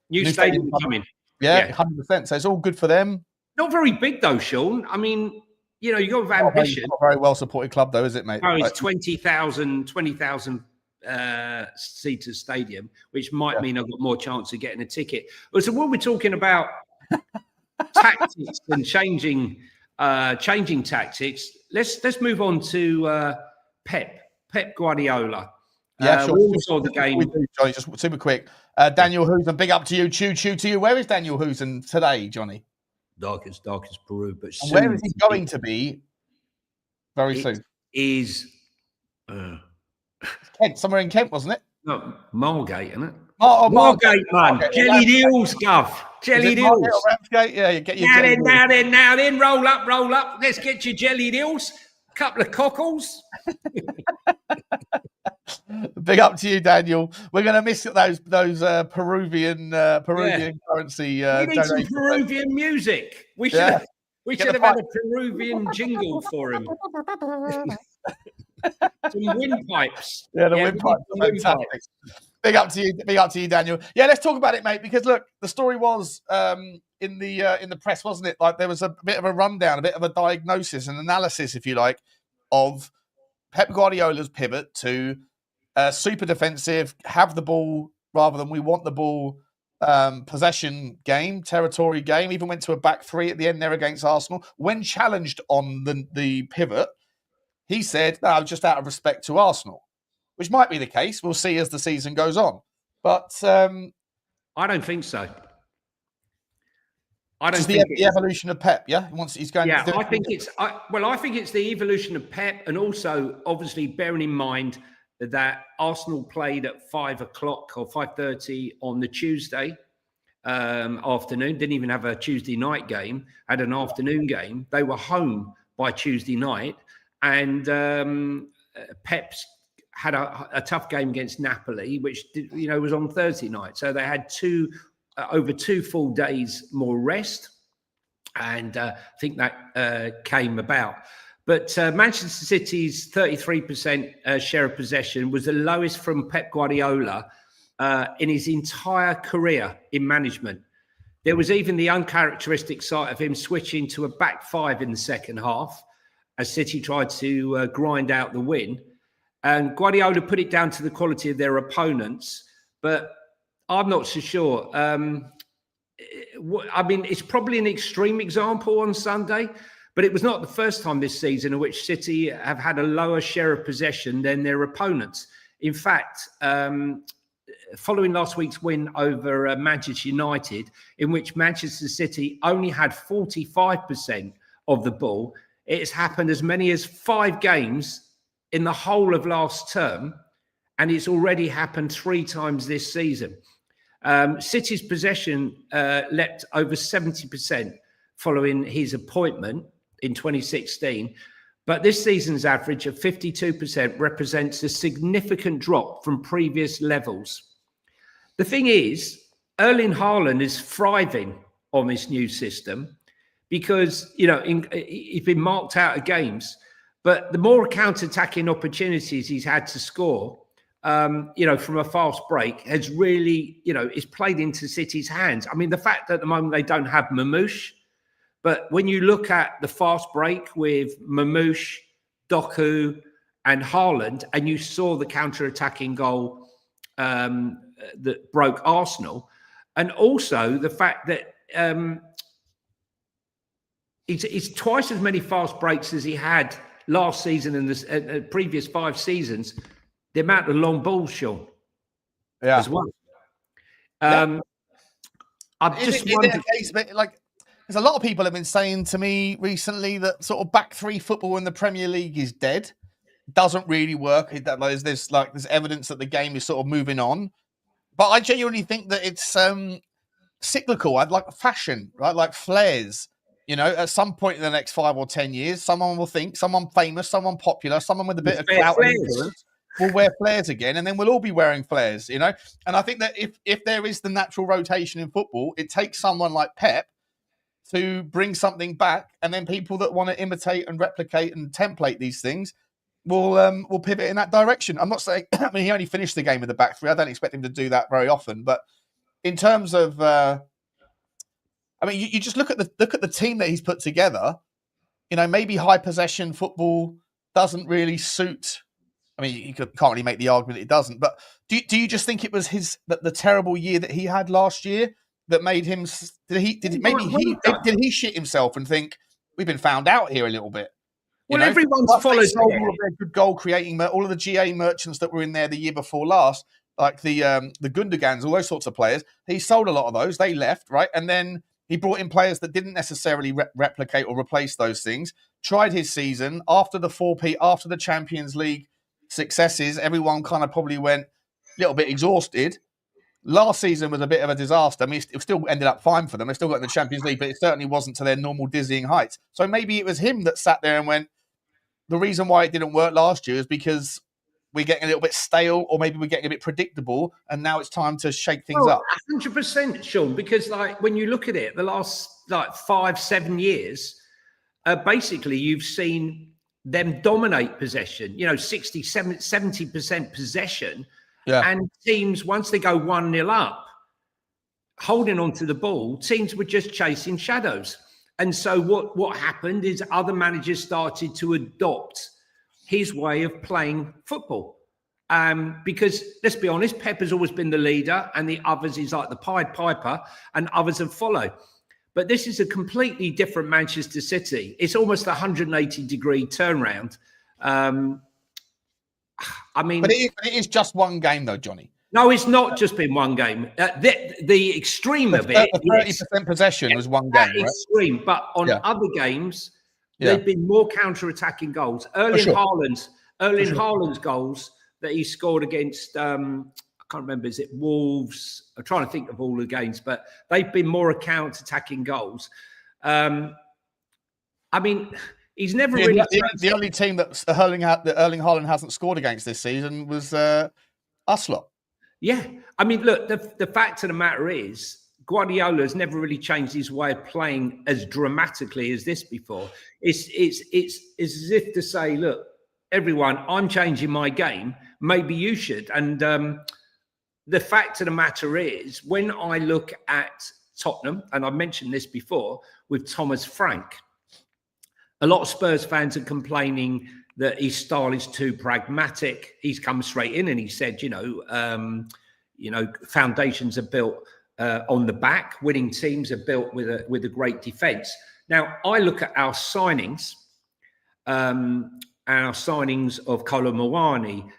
Speaker 2: New stadium coming.
Speaker 1: Yeah, 100%. So it's all good for them.
Speaker 2: Not very big though, Sean. I mean, you got with ambition.
Speaker 1: Not a very well supported club though, is it, mate?
Speaker 2: Oh, it's 20,000 seater stadium, which might mean I've got more chance of getting a ticket. Well, so when we're talking about tactics and changing tactics, let's move on to Pep Guardiola.
Speaker 1: Yeah, sure.
Speaker 2: We all saw the game.
Speaker 1: Johnny, just super quick. Daniel Husen, big up to you. Choo to you. Where is Daniel Husen today, Johnny?
Speaker 2: Dark as Peru, but soon
Speaker 1: where is he going to be? Very soon.
Speaker 2: Is
Speaker 1: Kent, somewhere in Kent, wasn't it?
Speaker 2: No, Margate, isn't it?
Speaker 1: Margate,
Speaker 2: man.
Speaker 1: Margate.
Speaker 2: Jelly deals, Gov. Jelly deals.
Speaker 1: Yeah, you get your
Speaker 2: now then, roll up. Let's get your jelly deals. Couple of cockles.
Speaker 1: Big up to you, Daniel. We're going to miss those Peruvian currency.
Speaker 2: We need some Peruvian music. We should have had a Peruvian jingle for him. Some windpipes.
Speaker 1: Yeah, the windpipes are fantastic. Big up to you, Daniel. Yeah, let's talk about it, mate. Because look, the story was in the press, wasn't it? Like there was a bit of a rundown, a bit of a diagnosis, an analysis, if you like, of Pep Guardiola's pivot to super defensive, have the ball rather than we want the ball possession game, territory game. Even went to a back 3 at the end there against Arsenal. When challenged on the pivot, he said, "No, just out of respect to Arsenal," which might be the case. We'll see as the season goes on. But
Speaker 2: I don't think so. I don't think
Speaker 1: the evolution of Pep. Yeah, once he's going.
Speaker 2: Yeah, I think it's the evolution of Pep, and also obviously bearing in mind that Arsenal played at 5 o'clock or 5:30 on the Tuesday afternoon. Didn't even have a Tuesday night game. Had an afternoon game. They were home by Tuesday night, and Pep's had a tough game against Napoli, which was on Thursday night. So they had over 2 full days more rest, and I think that came about. But Manchester City's 33% share of possession was the lowest from Pep Guardiola in his entire career in management. There was even the uncharacteristic sight of him switching to a back 5 in the second half as City tried to grind out the win. And Guardiola put it down to the quality of their opponents, but I'm not so sure. I mean, it's probably an extreme example on Sunday, but it was not the first time this season in which City have had a lower share of possession than their opponents. In fact, following last week's win over Manchester United, in which Manchester City only had 45% of the ball, it's happened as many as 5 games in the whole of last term, and it's already happened 3 times this season. City's possession leapt over 70% following his appointment in 2016. But this season's average of 52% represents a significant drop from previous levels. The thing is, Erling Haaland is thriving on this new system because, he's been marked out of games. But the more counter-attacking opportunities he's had to score, from a fast break has really, is played into City's hands. I mean, the fact that at the moment they don't have Mamouche, but when you look at the fast break with Mamouche, Doku and Haaland, and you saw the counter-attacking goal that broke Arsenal, and also the fact that it's twice as many fast breaks as he had last season and the previous 5 seasons, the amount of long balls, Sean, as well. I've just wondered,
Speaker 1: there's a lot of people have been saying to me recently that sort of back 3 football in the Premier League is dead. Doesn't really work. There's evidence that the game is sort of moving on, but I genuinely think that it's cyclical. I'd like fashion, right? Like flares. At some point in the next 5 or 10 years, someone famous, someone popular, someone with a bit of clout and influence will wear flares again, and then we'll all be wearing flares, And I think that if there is the natural rotation in football, it takes someone like Pep to bring something back, and then people that want to imitate and replicate and template these things will pivot in that direction. I'm not saying, he only finished the game with the back 3. I don't expect him to do that very often, but in terms of you just look at the team that he's put together. Maybe high possession football doesn't really suit. You can't really make the argument that it doesn't. But do you just think it was the terrible year that he had last year that made him? Did he shit himself and think we've been found out here a little bit?
Speaker 2: Well, everyone's followed
Speaker 1: all of their good goal creating, all of the GA merchants that were in there the year before last, like the Gundogans, all those sorts of players. He sold a lot of those. They left, right, and then he brought in players that didn't necessarily replicate or replace those things. Tried his season after the 4P, after the Champions League successes. Everyone kind of probably went a little bit exhausted. Last season was a bit of a disaster. It still ended up fine for them. They still got in the Champions League, but it certainly wasn't to their normal dizzying heights. So maybe it was him that sat there and went, the reason why it didn't work last year is because we're getting a little bit stale, or maybe we're getting a bit predictable, and now it's time to shake things up.
Speaker 2: 100%, Sean, because when you look at it, the last 5-7 years, basically you've seen them dominate possession, 60, 70% possession. Yeah. And teams, once they go 1-0 up, holding onto the ball, teams were just chasing shadows. And so what happened is other managers started to adopt his way of playing football. Because let's be honest, Pep has always been the leader, and the others is like the Pied Piper, and others have followed. But this is a completely different Manchester City. It's almost a 180-degree turnaround. But
Speaker 1: it is just one game, though, Johnny.
Speaker 2: No, it's not just been one game. The extreme of it,
Speaker 1: 30% possession was one game, right?
Speaker 2: Extreme, but on other games, there've been more counter-attacking goals. Erling Haaland's goals that he scored against, I can't remember, is it Wolves? I'm trying to think of all the games, but they've been more counter-attacking goals. He's never really...
Speaker 1: The only team that Erling Haaland hasn't scored against this season was us lot.
Speaker 2: Yeah. Look, the fact of the matter is, Guardiola has never really changed his way of playing as dramatically as this before. It's as if to say, look, everyone, I'm changing my game. Maybe you should. And the fact of the matter is, when I look at Tottenham, and I mentioned this before with Thomas Frank, a lot of Spurs fans are complaining that his style is too pragmatic. He's come straight in and he said, foundations are built on the back. Winning teams are built with a great defense. Now, I look at our signings, of Kolo Muani,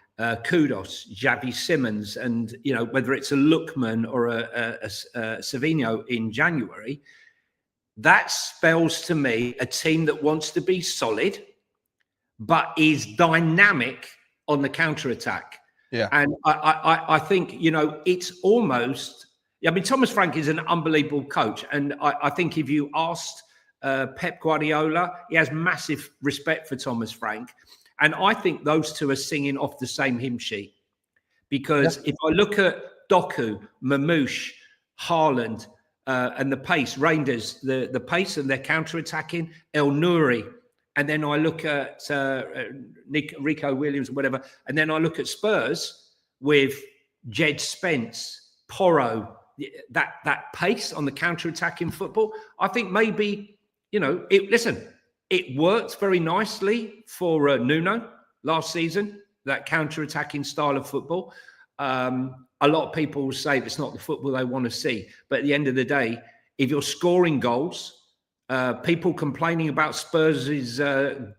Speaker 2: Kudos, Xavi Simons, and whether it's a Lookman or a Savinho in January. That spells to me a team that wants to be solid, but is dynamic on the counter-attack.
Speaker 1: Yeah.
Speaker 2: And I think, it's almost... Thomas Frank is an unbelievable coach. And I think if you asked Pep Guardiola, he has massive respect for Thomas Frank. And I think those two are singing off the same hymn sheet. Because if I look at Doku, Mamouche, Haaland, and the pace, Rangers, the pace and their counter-attacking, El Nouri. And then I look at Rico Williams or whatever. And then I look at Spurs with Jed Spence, Porro, that pace on the counter-attacking football. I think maybe, it worked very nicely for Nuno last season, that counter-attacking style of football. A lot of people will say it's not the football they want to see. But at the end of the day, if you're scoring goals, people complaining about Spurs'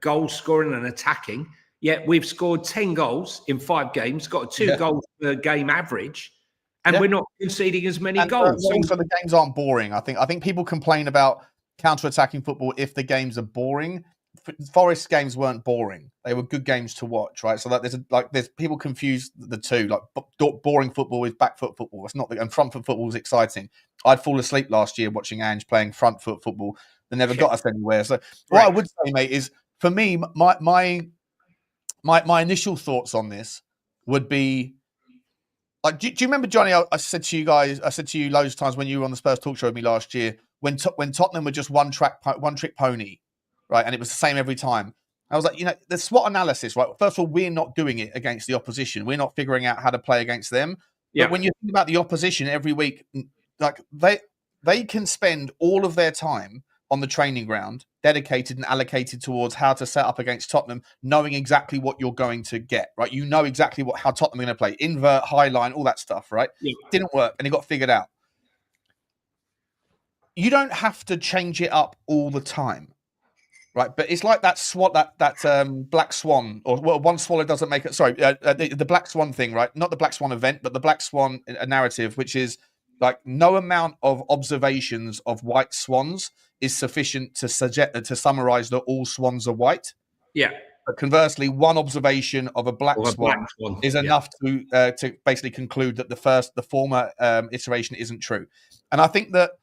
Speaker 2: goal scoring and attacking, yet we've scored 10 goals in 5 games, got a 2 goals per game average, and we're not conceding as many goals.
Speaker 1: Also, the games aren't boring. I think people complain about counter-attacking football if the games are boring. Forest games weren't boring; they were good games to watch, right? So there's people confuse the two. Like boring football is back foot football. It's not, and front foot football is exciting. I'd fall asleep last year watching Ange playing front foot football. They never got us anywhere. So what I would say, mate, is for me, my initial thoughts on this would be like, do you remember, Johnny? I said to you loads of times when you were on the Spurs talk show with me last year, when Tottenham were just one trick pony. Right, and it was the same every time. I was like, the SWOT analysis, right? First of all, we're not doing it against the opposition. We're not figuring out how to play against them. But when you think about the opposition every week, like they can spend all of their time on the training ground, dedicated and allocated towards how to set up against Tottenham, knowing exactly what you're going to get, right? You know exactly how Tottenham are going to play, invert, high line, all that stuff, right? Yeah. Didn't work, and it got figured out. You don't have to change it up all the time. Right, but it's like that black swan, or one swallow doesn't make it. Sorry, the black swan thing, right? Not the black swan event, but the black swan narrative, which is like no amount of observations of white swans is sufficient to summarize that all swans are white.
Speaker 2: Yeah.
Speaker 1: But conversely, one observation of a black swan is enough to basically conclude that the former iteration isn't true. And I think that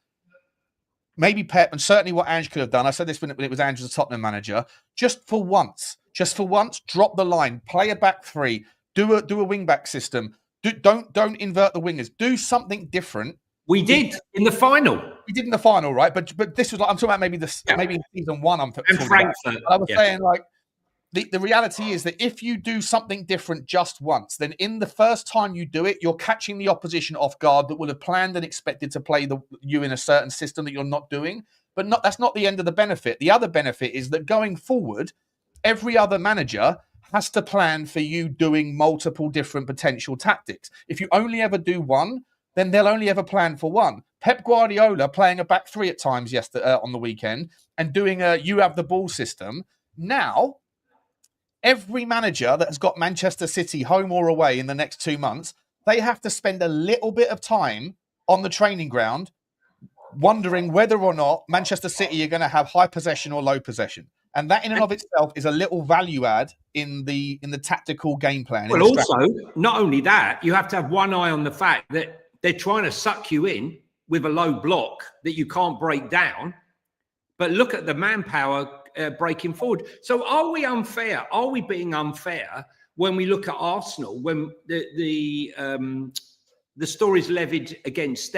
Speaker 1: maybe Pep, and certainly what Ange could have done, I said this when it was Ange as a Tottenham manager, just for once, drop the line, play a back three, do a wing back system, don't invert the wingers, do something different.
Speaker 2: We did in the final.
Speaker 1: We did in the final, right? But this was like, I'm talking about maybe in season 1. I'm talking
Speaker 2: Frankfurt.
Speaker 1: About. I was saying like the reality is that if you do something different just once, then in the first time you do it, you're catching the opposition off guard that would have planned and expected to play you in a certain system that you're not doing. But that's not the end of the benefit. The other benefit is that going forward, every other manager has to plan for you doing multiple different potential tactics. If you only ever do one, then they'll only ever plan for one. Pep Guardiola playing a back three at times yesterday on the weekend and doing a you have the ball system. Now, every manager that has got Manchester City home or away in the next 2 months, they have to spend a little bit of time on the training ground wondering whether or not Manchester City are going to have high possession or low possession. And that in and of itself is a little value add in the tactical game plan.
Speaker 2: Well, also, not only that, you have to have one eye on the fact that they're trying to suck you in with a low block that you can't break down. But look at the manpower breaking forward. So are we unfair? Are we being unfair when we look at Arsenal, when the stories leveraged against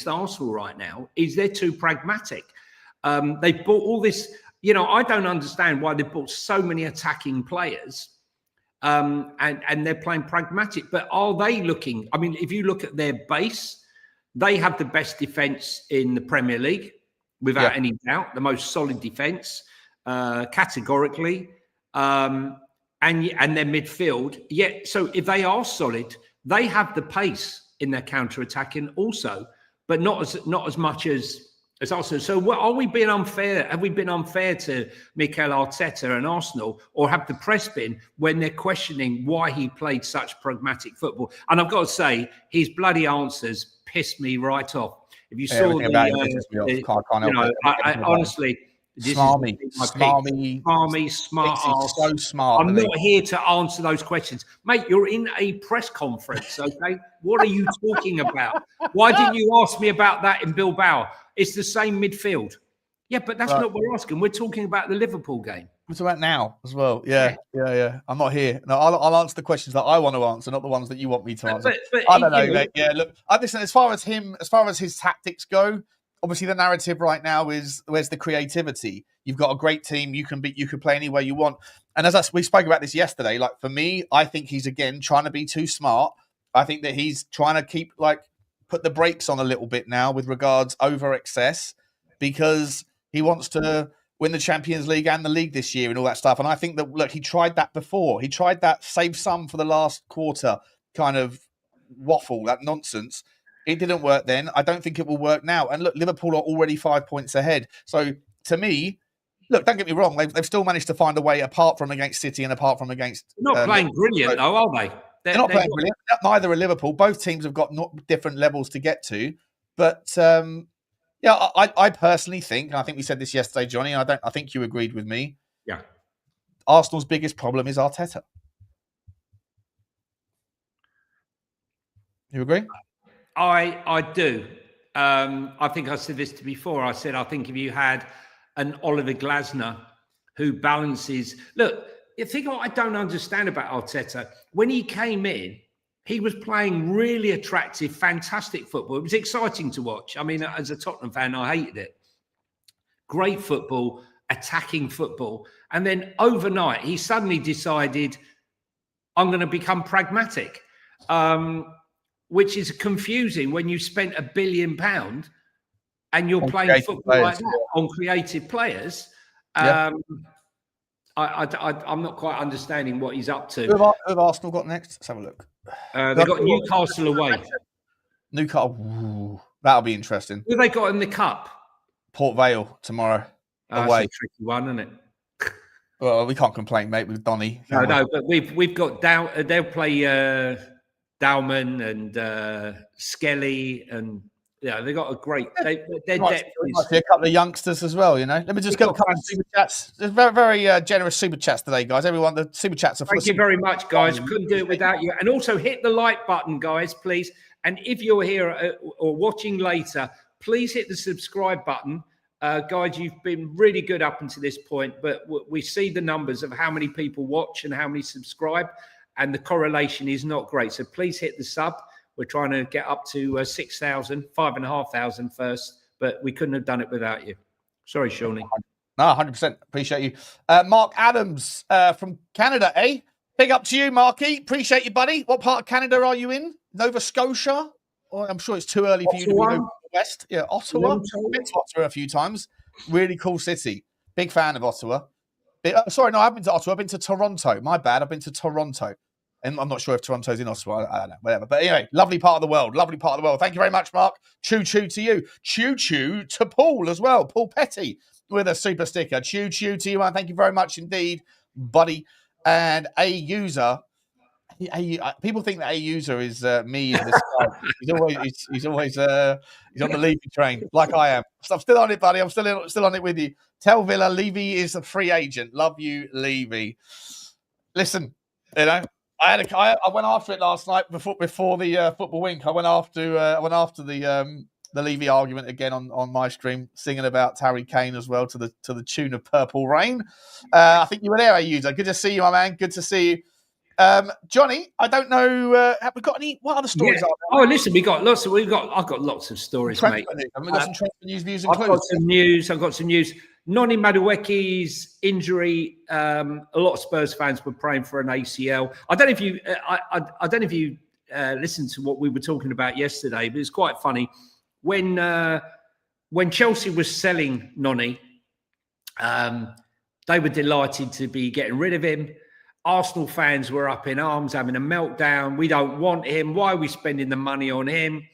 Speaker 2: Arsenal right now is they're too pragmatic. They bought all this, I don't understand why they bought so many attacking players and they're playing pragmatic. But are they looking, if you look at their base, they have the best defence in the Premier League. Without any doubt, the most solid defence, categorically, and their midfield. Yet, so if they are solid, they have the pace in their counter-attacking also, but not as much as Arsenal. So, are we being unfair? Have we been unfair to Mikel Arteta and Arsenal, or have the press been when they're questioning why he played such pragmatic football? And I've got to say, his bloody answers pissed me right off. If you saw honestly,
Speaker 1: smarmy,
Speaker 2: smart.
Speaker 1: So smart.
Speaker 2: I'm not here to answer those questions, mate. You're in a press conference, okay? What are you talking about? Why didn't you ask me about that in Bilbao? It's the same midfield. Yeah, but that's not what we're asking. We're talking about the Liverpool game.
Speaker 1: We're talking about now as well. Yeah. I'm not here. No, I'll answer the questions that I want to answer, not the ones that you want me to answer.
Speaker 2: But
Speaker 1: I don't know, mate. Yeah, look, listen, as far as his tactics go, obviously the narrative right now is where's the creativity? You've got a great team. You can play any way you want. And we spoke about this yesterday, like for me, I think he's again trying to be too smart. I think that he's trying to put the brakes on a little bit now with regards over excess, because he wants to win the Champions League and the league this year and all that stuff. And I think that, look, he tried that before. He tried that save some for the last quarter kind of waffle, that nonsense. It didn't work then. I don't think it will work now. And look, Liverpool are already 5 points ahead. So to me, look, don't get me wrong, they've still managed to find a way, apart from against City and apart from against...
Speaker 2: They're not playing brilliant, though, are they?
Speaker 1: They're not playing brilliant. Neither are Liverpool. Both teams have got different levels to get to. But... yeah, I personally think, and I think we said this yesterday, Johnny, and I think you agreed with me.
Speaker 2: Yeah.
Speaker 1: Arsenal's biggest problem is Arteta. You agree?
Speaker 2: I do. I think I said this before. I said, I think if you had an Oliver Glasner who balances... Look, the thing I don't understand about Arteta, when he came in, he was playing really attractive, fantastic football. It was exciting to watch. I mean, as a Tottenham fan, I hated it. Great football, attacking football. And then overnight, he suddenly decided, I'm going to become pragmatic, which is confusing when you spent £1 billion and you're playing football like that on creative players. I'm not quite understanding what he's up to.
Speaker 1: Who have Arsenal got next? Let's have a look.
Speaker 2: They've got Newcastle away.
Speaker 1: Newcastle, ooh, that'll be interesting.
Speaker 2: Who have they got in the cup?
Speaker 1: Port Vale tomorrow away.
Speaker 2: That's a tricky one, isn't it?
Speaker 1: Well, we can't complain, mate, with Donny.
Speaker 2: No, but we've got they'll play Dowman and Skelly, and they got a great. Their depth is
Speaker 1: a couple of youngsters as well. You know, let me just get a couple of super chats. There's very, very generous super chats today, guys. Everyone, the super chats are.
Speaker 2: Thank you very much, guys. Couldn't do it without you. And also hit the like button, guys, please. And if you're here or watching later, please hit the subscribe button. Guys, you've been really good up until this point, but we see the numbers of how many people watch and how many subscribe, and the correlation is not great. So please hit the sub. We're trying to get up to 6,000, 5,500 first, but we couldn't have done it without you. Sorry, Shawnee.
Speaker 1: No, 100%. Appreciate you. Mark Adams from Canada, eh? Big up to you, Marky. Appreciate you, buddy. What part of Canada are you in? Nova Scotia? Or I'm sure it's too early for you to be Nova West. Yeah, Ottawa. I've been to Ottawa a few times. Really cool city. Big fan of Ottawa. Sorry, no, I haven't been to Ottawa. I've been to Toronto. My bad. I've been to Toronto. And I'm not sure if Toronto's in Ottawa. I don't know, whatever. But anyway, lovely part of the world. Lovely part of the world. Thank you very much, Mark. Choo-choo to you. Choo-choo to Paul as well. Paul Petty with a super sticker. Choo-choo to you, man. Thank you very much indeed, buddy. And a user. People think that a user is me in this guy. He's always he's on the Levy train, like I am. So I'm still on it, buddy. I'm still on it with you. Tell Villa Levy is a free agent. Love you, Levy. Listen, you know, I went after it last night before the football wink. I went after the Levy argument again on my stream, singing about Harry Kane as well to the tune of Purple Rain. I think you were there, a user. Good to see you, my man. Good to see you. Johnny, I don't know. Have we got any? What other stories are there?
Speaker 2: Oh, listen, I've got lots of stories, mate.
Speaker 1: Have we got some transfer news views?
Speaker 2: I've got some news. Noni Madueke's injury. A lot of Spurs fans were praying for an ACL. I don't know if you. I don't know if you listened to what we were talking about yesterday, but it's quite funny when Chelsea was selling Noni. They were delighted to be getting rid of him. Arsenal fans were up in arms, having a meltdown. We don't want him. Why are we spending the money on him?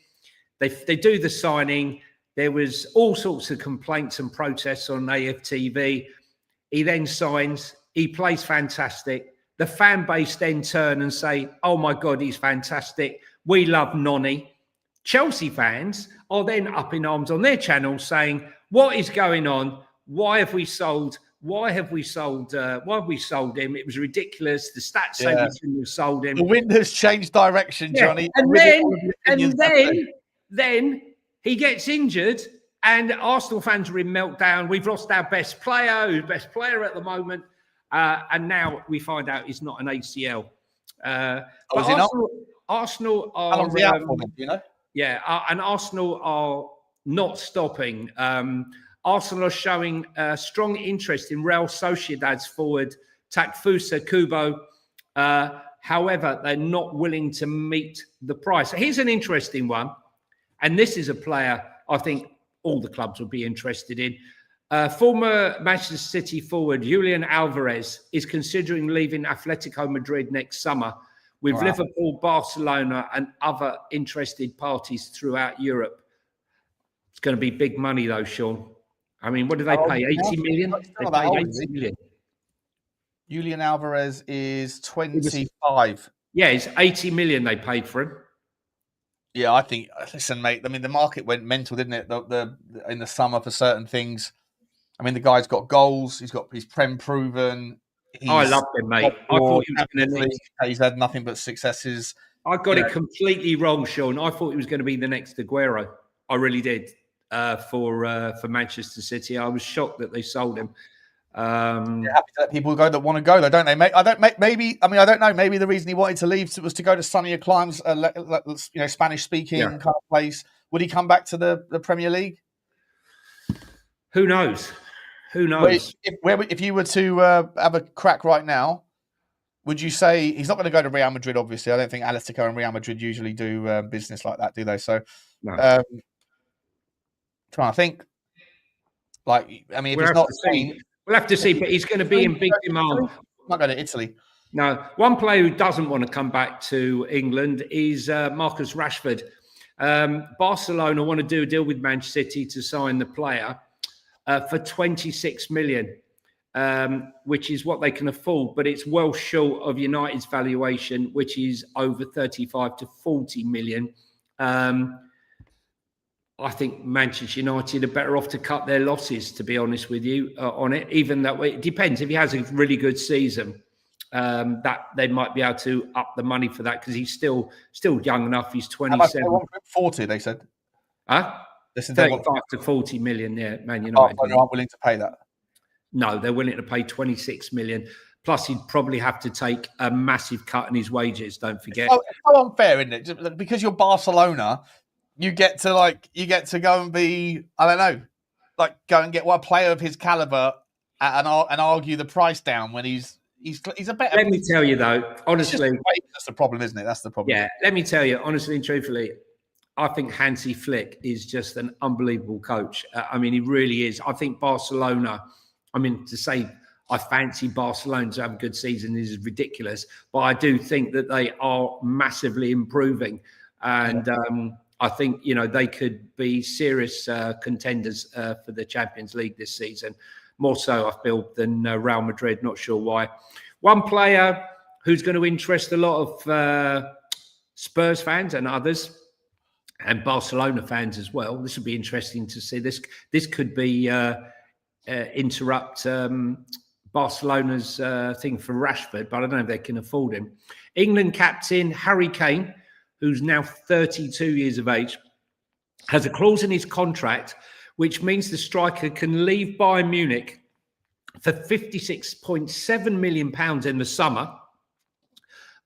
Speaker 2: They do the signing. There was all sorts of complaints and protests on AFTV. He then signs. He plays fantastic. The fan base then turn and say, oh, my God, he's fantastic. We love Noni. Chelsea fans are then up in arms on their channel saying, what is going on? Why have we sold him? It was ridiculous. The stats say we shouldn't have sold him.
Speaker 1: The wind has changed direction, Johnny.
Speaker 2: Then he gets injured, and Arsenal fans are in meltdown. We've lost our best player, who's best player at the moment. And now we find out it's not an ACL. But
Speaker 1: is it not?
Speaker 2: Arsenal are.
Speaker 1: How long's he out for, do you know?
Speaker 2: Yeah, and Arsenal are not stopping. Arsenal are showing strong interest in Real Sociedad's forward Takfusa Kubo. However, they're not willing to meet the price. Here's an interesting one. And this is a player I think all the clubs will be interested in. Former Manchester City forward Julian Alvarez is considering leaving Atletico Madrid next summer, with Liverpool, Barcelona, and other interested parties throughout Europe. It's going to be big money, though, Sean. I mean, what do they pay? 80 million? They paid 80 million.
Speaker 1: Julian Alvarez is 25.
Speaker 2: Yeah, it's 80 million they paid for him.
Speaker 1: Yeah, I think. Listen, mate. I mean, the market went mental, didn't it? In the summer for certain things. I mean, the guy's got goals. He's Prem proven.
Speaker 2: I loved him, mate. I thought he was going to.
Speaker 1: He's had nothing but successes.
Speaker 2: I got it completely wrong, Sean. I thought he was going to be the next Aguero. I really did. For Manchester City, I was shocked that they sold him.
Speaker 1: Happy to let people go that want to go, though, don't they? I don't know. Maybe the reason he wanted to leave was to go to sunnier climes, Spanish-speaking kind of place. Would he come back to the Premier League?
Speaker 2: Who knows? Who knows?
Speaker 1: If you were to have a crack right now, would you say he's not going to go to Real Madrid? Obviously, I don't think Atletico and Real Madrid usually do business like that, do they? So, no. Trying to think. If it's not seen.
Speaker 2: We'll have to see, but he's going to be in big demand.
Speaker 1: Not going to Italy.
Speaker 2: No. One player who doesn't want to come back to England is Marcus Rashford. Barcelona want to do a deal with Manchester City to sign the player for 26 million, which is what they can afford, but it's well short of United's valuation, which is over 35 to 40 million. I think Manchester United are better off to cut their losses, to be honest with you, on it. Even that way, it depends. If he has a really good season, that they might be able to up the money for that because he's still young enough. He's 27.
Speaker 1: They want 40, they said.
Speaker 2: Huh? 35 to 40 million, yeah, Man United.
Speaker 1: They aren't willing to pay that?
Speaker 2: No, they're willing to pay 26 million. Plus, he'd probably have to take a massive cut in his wages, don't forget.
Speaker 1: It's so unfair, isn't it? Because you're Barcelona... You get to go and be, I don't know, go and get a player of his caliber and argue the price down when he's a better.
Speaker 2: Let me tell you though, honestly,
Speaker 1: that's the problem, isn't it? That's the problem.
Speaker 2: Yeah, let me tell you, honestly and truthfully, I think Hansi Flick is just an unbelievable coach. I mean, he really is. I think Barcelona. I mean, to say I fancy Barcelona to have a good season is ridiculous, but I do think that they are massively improving and. I think, they could be serious contenders for the Champions League this season. More so, I feel, than Real Madrid. Not sure why. One player who's going to interest a lot of Spurs fans and others, and Barcelona fans as well. This would be interesting to see. This could be interrupt Barcelona's thing for Rashford, but I don't know if they can afford him. England captain Harry Kane, who's now 32 years of age, has a clause in his contract which means the striker can leave Bayern Munich for £56.7 million in the summer,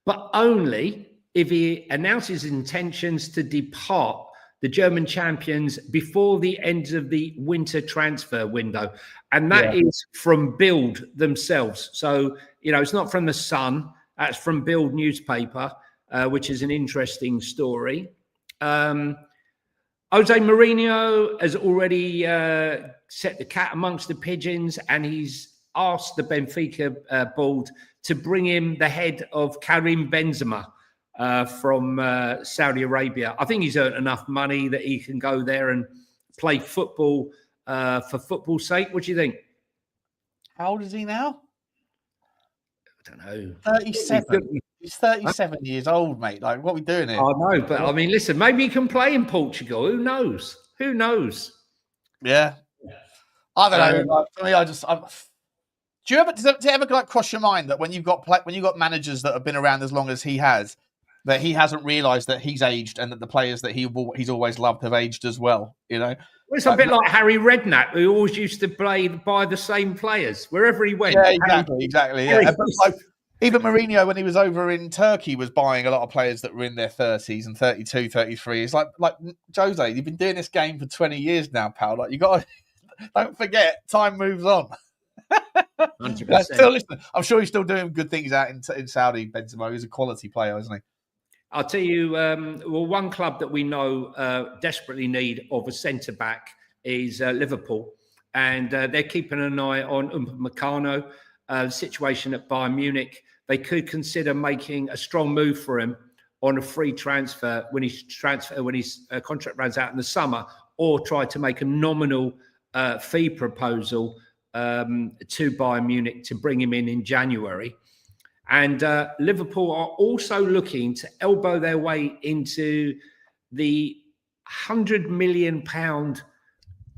Speaker 2: but only if he announces intentions to depart the German champions before the end of the winter transfer window. And that is from Bild themselves. So, it's not from The Sun, that's from Bild newspaper. Which is an interesting story. Jose Mourinho has already set the cat amongst the pigeons, and he's asked the Benfica board to bring him the head of Karim Benzema from Saudi Arabia. I think he's earned enough money that he can go there and play football for football's sake. What do you think?
Speaker 1: How old is he now?
Speaker 2: I don't know.
Speaker 1: 37. He's 37 years old, mate. What are we doing here?
Speaker 2: I know, but I mean, listen, maybe he can play in Portugal. Who knows? Who knows?
Speaker 1: Yeah. I don't know. For me, does it ever cross your mind that when you've got managers that have been around as long as he has, that he hasn't realised that he's aged and that the players that he's always loved have aged as well?
Speaker 2: it's a bit like Harry Redknapp, who always used to play by the same players wherever he went.
Speaker 1: Yeah, exactly. Yeah. But like, even Mourinho, when he was over in Turkey, was buying a lot of players that were in their 30s and 32, 33. It's like Jose, you've been doing this game for 20 years now, pal. Like, you got to, don't forget, time moves on.
Speaker 2: 100%.
Speaker 1: Still, listen, I'm sure he's still doing good things out in Saudi. Benzema, he's a quality player, isn't he?
Speaker 2: I'll tell you, one club that we know desperately need of a centre back is Liverpool, and they're keeping an eye on Upamecano. The situation at Bayern Munich, they could consider making a strong move for him on a free transfer when his contract runs out in the summer, or try to make a nominal fee proposal to Bayern Munich to bring him in January. And Liverpool are also looking to elbow their way into the £100 million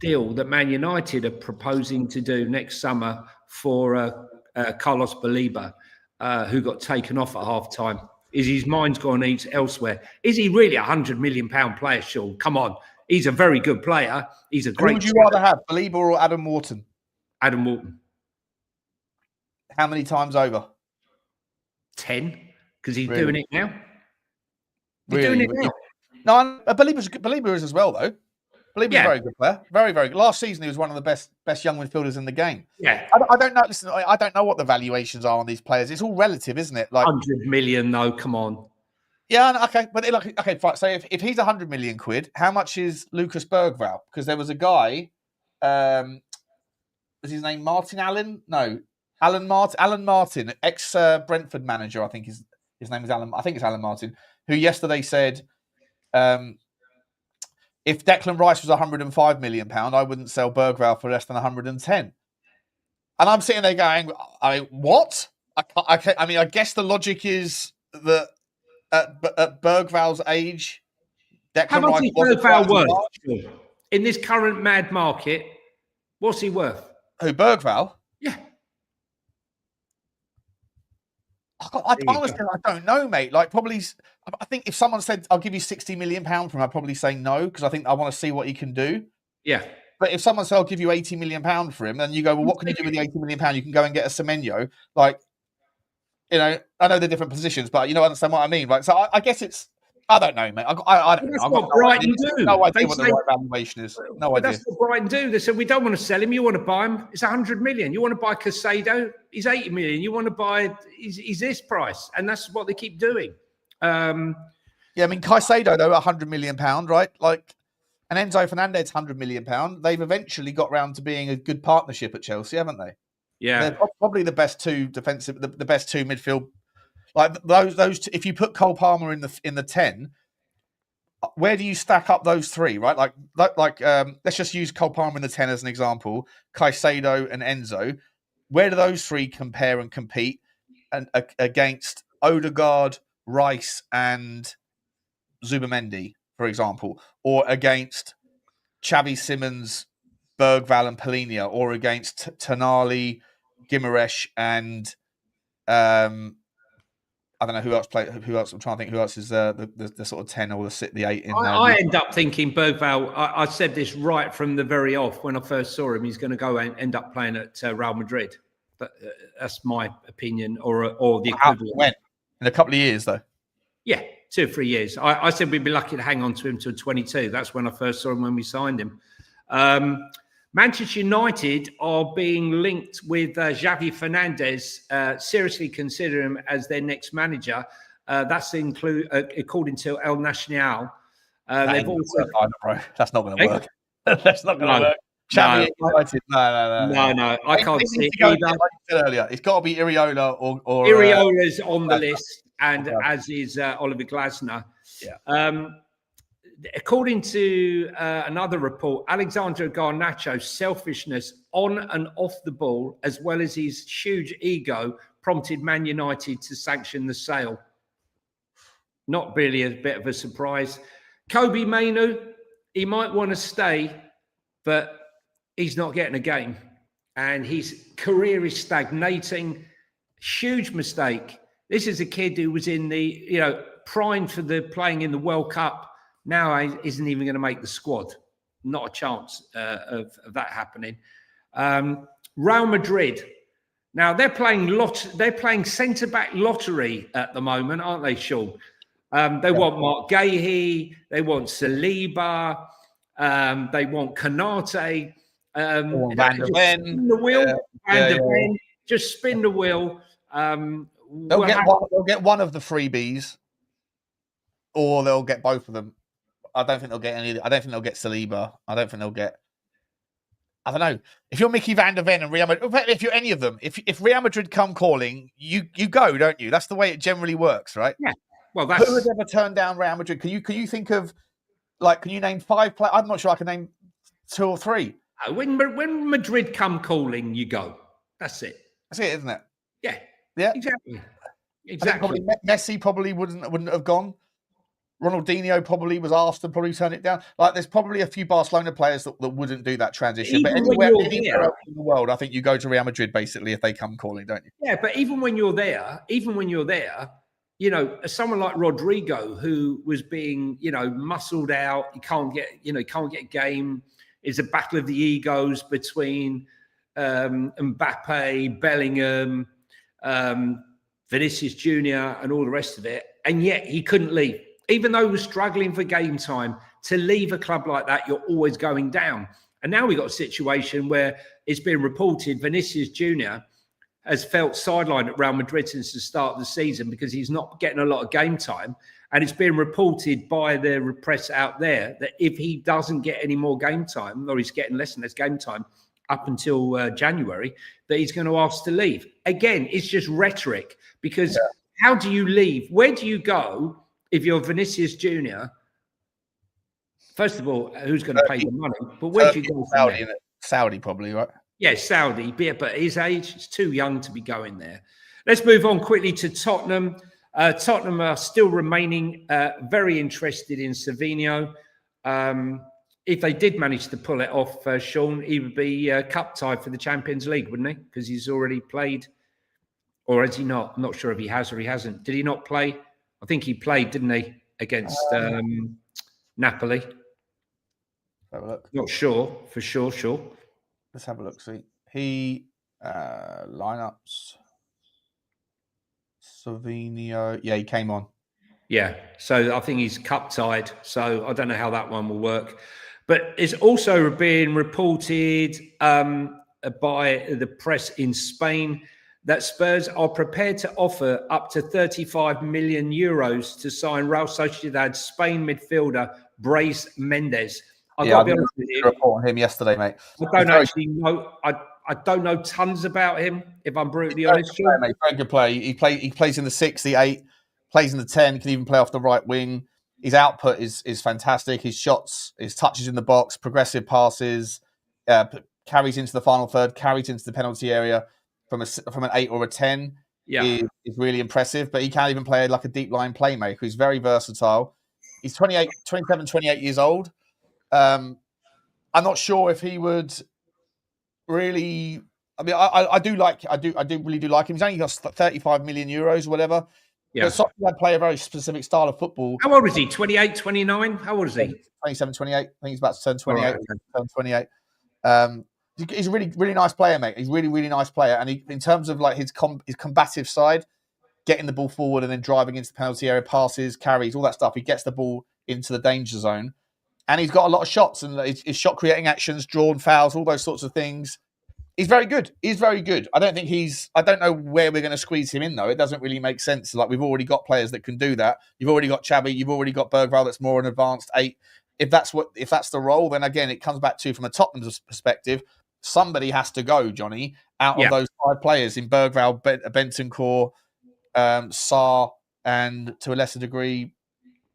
Speaker 2: deal that Man United are proposing to do next summer for Carlos Baleba, who got taken off at half-time. His mind's gone elsewhere. Is he really a £100 million player, Sean? Come on. He's a very good player. He's a great...
Speaker 1: Who would you rather have, Baleba or Adam Wharton?
Speaker 2: Adam Wharton.
Speaker 1: How many times over?
Speaker 2: 10, because he's doing it now. He's
Speaker 1: really?
Speaker 2: doing it now.
Speaker 1: No, Baleba is as well, though. Baleba's a very good player. Very, very good. Last season, he was one of the best young midfielders in the game.
Speaker 2: Yeah.
Speaker 1: I don't know. Listen, I don't know what the valuations are on these players. It's all relative, isn't it? Like
Speaker 2: 100 million, though. Come on.
Speaker 1: Yeah, okay. But okay, fine. So if he's 100 million quid, how much is Lucas Bergvall? Because there was a guy, was his name Martin Allen? No. Alan Martin, ex Brentford manager, I think his name is Alan. I think it's Alan Martin, who yesterday said, if Declan Rice was 105 million pound, I wouldn't sell Bergvall for less than 110. And I'm sitting there going, what? I guess the logic is that at Bergvall's age, Declan
Speaker 2: How much
Speaker 1: Rice
Speaker 2: is Bergvall worth in this current mad market? What's he worth?
Speaker 1: Who, Bergvall?
Speaker 2: Yeah.
Speaker 1: Honestly, I don't know, mate. Like, probably, I think if someone said, I'll give you £60 million from him, I'd probably say no, because I think I want to see what he can do.
Speaker 2: Yeah.
Speaker 1: But if someone said, I'll give you £80 million for him, then you go, well, what can you do with the £80 million? You can go and get a Semenyo. Like, you know, I know they're different positions, but you know, understand what I mean? Like, so I guess it's, I don't know, mate. I don't know.
Speaker 2: That's what Brighton do.
Speaker 1: No idea what the right valuation is. No idea.
Speaker 2: That's what Brighton do. They said, we don't want to sell him. You want to buy him? It's 100 million. You want to buy Caicedo? He's 80 million. You want to buy, he's this price. And that's what they keep doing.
Speaker 1: Yeah, I mean, Caicedo, though, £100 million, right? Like, and Enzo Fernandez, £100 million. They've eventually got round to being a good partnership at Chelsea, haven't they?
Speaker 2: Yeah.
Speaker 1: They're probably the best two defensive, the best two midfield. Like those two, if you put Cole Palmer in the 10, where do you stack up those three, right? Like let's just use Cole Palmer in the 10 as an example, Caicedo and Enzo. Where do those three compare and compete and against Odegaard, Rice and Zubamendi, for example, or against Xavi Simons, Bergvall and Polina, or against Tonali, Guimaraes and I don't know who else played. Who else? I'm trying to think who else is the sort of 10 or the 8 in there.
Speaker 2: I end up thinking Bergvall. I said this right from the very off when I first saw him. He's going to go and end up playing at Real Madrid. But that's my opinion, or the equivalent.
Speaker 1: When? In a couple of years, though.
Speaker 2: Yeah, 2 or 3 years. I said we'd be lucky to hang on to him till 22. That's when I first saw him when we signed him. Manchester United are being linked with Xavi Fernandez, seriously consider him as their next manager. That's according to El Nacional. They've also
Speaker 1: that's not going to work. That's not going to work. Xavi United, no.
Speaker 2: I can't see it
Speaker 1: either. Like you said earlier, it's got to be Iriola or
Speaker 2: Iriola's on the list, and as is Oliver Glasner.
Speaker 1: Yeah.
Speaker 2: According to another report, Alexander Garnacho's selfishness on and off the ball, as well as his huge ego, prompted Man United to sanction the sale. Not really a bit of a surprise. Kobe Mainoo, he might want to stay, but he's not getting a game. And his career is stagnating. Huge mistake. This is a kid who was in the, primed for the playing in the World Cup. Now isn't even going to make the squad. not a chance of that happening. Real Madrid. Now they're playing centre-back lottery at the moment, aren't they, Sean? They want Mark Gahey, they want Saliba, they want Kanate.
Speaker 1: Van der Ven.
Speaker 2: Spin the wheel, Van der Ven. Just spin the wheel.
Speaker 1: They'll get one of the freebies, or they'll get both of them. I don't think they'll get any. I don't think they'll get Saliba. I don't think they'll get. I don't know. If you're Mickey Van der Ven and Real Madrid, if you're any of them, if Real Madrid come calling, you go, don't you? That's the way it generally works, right?
Speaker 2: Yeah. Well,
Speaker 1: who would ever turn down Real Madrid? Can you think of, like, can you name 5 players? I'm not sure I can name 2 or 3.
Speaker 2: When Madrid come calling, you go. That's it.
Speaker 1: That's it, isn't it?
Speaker 2: Yeah.
Speaker 1: Yeah.
Speaker 2: Exactly.
Speaker 1: Messi probably wouldn't have gone. Ronaldinho probably was asked and probably turned it down. Like, there's probably a few Barcelona players that wouldn't do that transition. But anywhere else in the world, I think you go to Real Madrid basically if they come calling, don't you?
Speaker 2: Yeah, but even when you're there, you know, someone like Rodrigo, who was being, you know, muscled out, he can't get a game. It's a battle of the egos between Mbappe, Bellingham, Vinicius Jr., and all the rest of it, and yet he couldn't leave. Even though he was struggling for game time, to leave a club like that, you're always going down. And now we've got a situation where it's been reported Vinicius Jr. has felt sidelined at Real Madrid since the start of the season because he's not getting a lot of game time. And it's been reported by the press out there that if he doesn't get any more game time, or he's getting less and less game time up until January, that he's going to ask to leave. Again, it's just rhetoric, because how do you leave? Where do you go if you're Vinicius Jr.? First of all, who's going to pay the money? But where do you go from there?
Speaker 1: Saudi probably, right?
Speaker 2: Yeah, Saudi. But at his age, it's too young to be going there. Let's move on quickly to Tottenham. Tottenham are still remaining very interested in Savinho. If they did manage to pull it off, Sean, he would be cup tied for the Champions League, wouldn't he? Because he's already played. Or has he not? I'm not sure if he has or he hasn't. Did he not play? I think he played, didn't he, against Napoli?
Speaker 1: Have a look.
Speaker 2: Not sure, for sure.
Speaker 1: Let's have a look. See, he lineups. Savinho, yeah, he came on.
Speaker 2: Yeah, so I think he's cup tied. So I don't know how that one will work. But it's also being reported by the press in Spain that Spurs are prepared to offer up to 35 million euros to sign Real Sociedad Spain midfielder Brais Mendes. I've got to be honest with you.
Speaker 1: Report on him yesterday, mate.
Speaker 2: I don't actually know. I don't know tons about him, if I'm brutally honest.
Speaker 1: Mate, very good player. He plays in the 6, the 8, plays in the 10, can even play off the right wing. His output is fantastic. His shots, his touches in the box, progressive passes, carries into the final third, carries into the penalty area from an 8 or a 10 is really impressive. But he can't even play like a deep line playmaker. He's very versatile. He's 28 years old. I'm not sure if he would really. I mean, I really do like him. He's only got 35 million euros or whatever. Yeah. But Sociedad play a very specific style of football.
Speaker 2: How old is he? 28, 29? How old is he?
Speaker 1: 27, 28. I think he's about to turn 28. Right, okay. Turn 28. He's a really, really nice player, mate. He's really, really nice player. And in terms of like his combative side, getting the ball forward and then driving into the penalty area, passes, carries, all that stuff, he gets the ball into the danger zone. And he's got a lot of shots and his shot creating actions, drawn fouls, all those sorts of things. He's very good. He's very good. I don't know where we're going to squeeze him in, though. It doesn't really make sense. Like, we've already got players that can do that. You've already got Xavi. You've already got Bergvall that's more an advanced 8. If that's the role, then again, it comes back to, from a Tottenham perspective, somebody has to go, Johnny, out of those 5 players in Bergvall, Bentancur, Sarr, and to a lesser degree,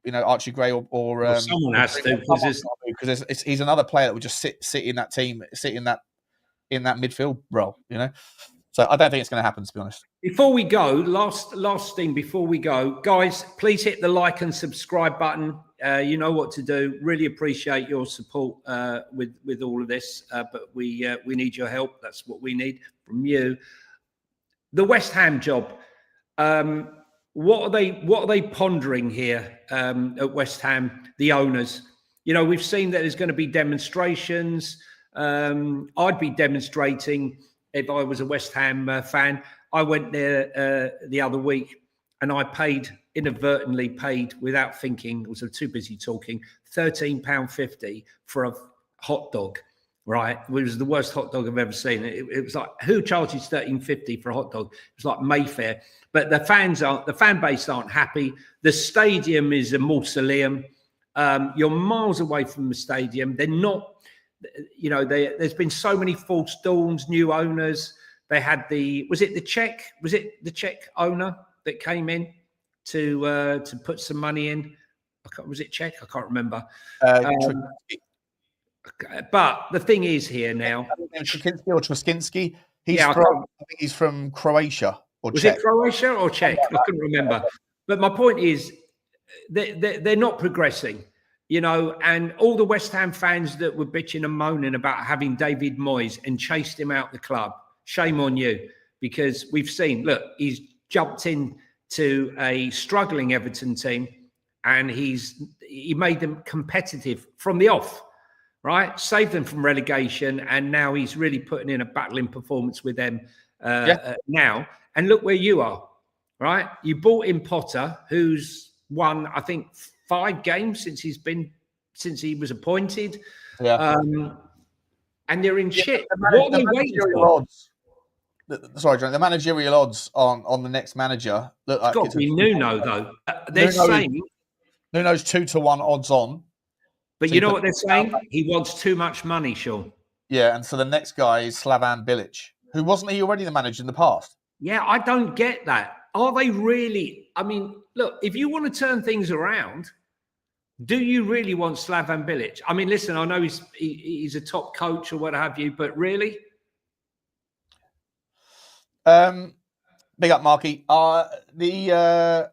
Speaker 1: you know, Archie Gray or
Speaker 2: someone has to,
Speaker 1: because he's another player that would just sit in that team, sit in that midfield role, you know. So I don't think it's going to happen, to be honest.
Speaker 2: Before we go, last thing before we go, guys, please hit the like and subscribe button. You know what to do. Really appreciate your support with all of this, but we need your help. That's what we need from you. The West Ham job. What are they pondering here at West Ham? The owners. You know, we've seen that there's going to be demonstrations. I'd be demonstrating if I was a West Ham fan. I went there the other week and I inadvertently paid without thinking, I was too busy talking, £13.50 for a hot dog, right? It was the worst hot dog I've ever seen. It was like, who charges £13.50 for a hot dog? It was like Mayfair. But the fan base aren't happy. The stadium is a mausoleum. You're miles away from the stadium. They're not, you know, there's been so many false dawns, new owners. They had was it the Czech owner that came in to put some money in? Was it Czech? I can't remember. But the thing is here now.
Speaker 1: Trzaskowski. I think he's from Croatia or
Speaker 2: was
Speaker 1: Czech.
Speaker 2: It Croatia or Czech? I couldn't remember. But my point is, they're not progressing. You know, and all the West Ham fans that were bitching and moaning about having David Moyes and chased him out the club, shame on you, because we've seen, look, he's jumped in to a struggling Everton team and he made them competitive from the off, right? Saved them from relegation, and now he's really putting in a battling performance with them now. And look where you are, right? You bought in Potter, who's won, I think, 5 games since he was appointed.
Speaker 1: Yeah.
Speaker 2: And they're in shit. What are they waiting for?
Speaker 1: Sorry, John. The managerial odds on the next manager look like
Speaker 2: it's got to be Nuno, though. They're saying
Speaker 1: Nuno's 2-1 odds on.
Speaker 2: But so you know what they're saying? He wants too much money, Sean.
Speaker 1: Yeah, and so the next guy is Slavan Bilic, who wasn't he already the manager in the past?
Speaker 2: Yeah, I don't get that. Are they really? I mean, look, if you want to turn things around, do you really want Slavan Bilic? I mean, listen, I know he's a top coach or what have you, but really?
Speaker 1: Big up, Marky. The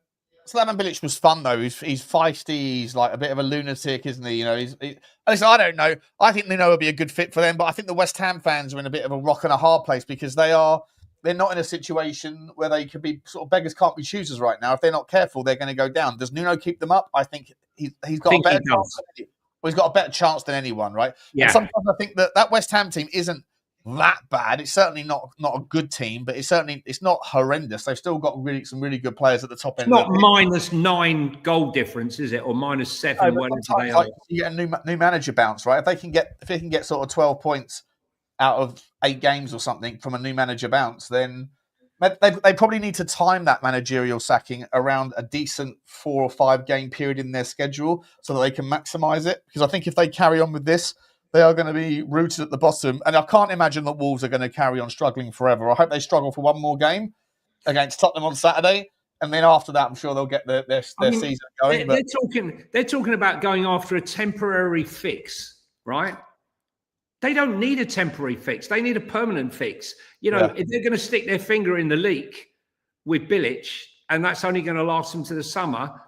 Speaker 1: Slavan Bilic was fun though. He's feisty. He's like a bit of a lunatic, isn't he? You know, listen, I don't know. I think Nuno would be a good fit for them, but I think the West Ham fans are in a bit of a rock and a hard place because they're not in a situation where they could be sort of beggars can't be choosers right now. If they're not careful, they're going to go down. Does Nuno keep them up? I think he's got a better chance. He's got a better chance than anyone, right?
Speaker 2: Yeah.
Speaker 1: And sometimes I think that West Ham team isn't that bad. It's certainly not a good team, but it's not horrendous. They've still got some really good players at the top end.
Speaker 2: It's not -9 goal difference, is it, or -7? Whatever they are.
Speaker 1: You get a new manager bounce, right? If they can get sort of 12 points out of 8 games or something from a new manager bounce, then they probably need to time that managerial sacking around a decent 4 or 5 game period in their schedule so that they can maximise it. Because I think if they carry on with this, they are going to be rooted at the bottom. And I can't imagine that Wolves are going to carry on struggling forever. I hope they struggle for one more game against Tottenham on Saturday. And then after that, I'm sure they'll get their season going.
Speaker 2: They're talking about going after a temporary fix, right? They don't need a temporary fix. They need a permanent fix. You know, if they're going to stick their finger in the leak with Bilic, and that's only going to last them to the summer,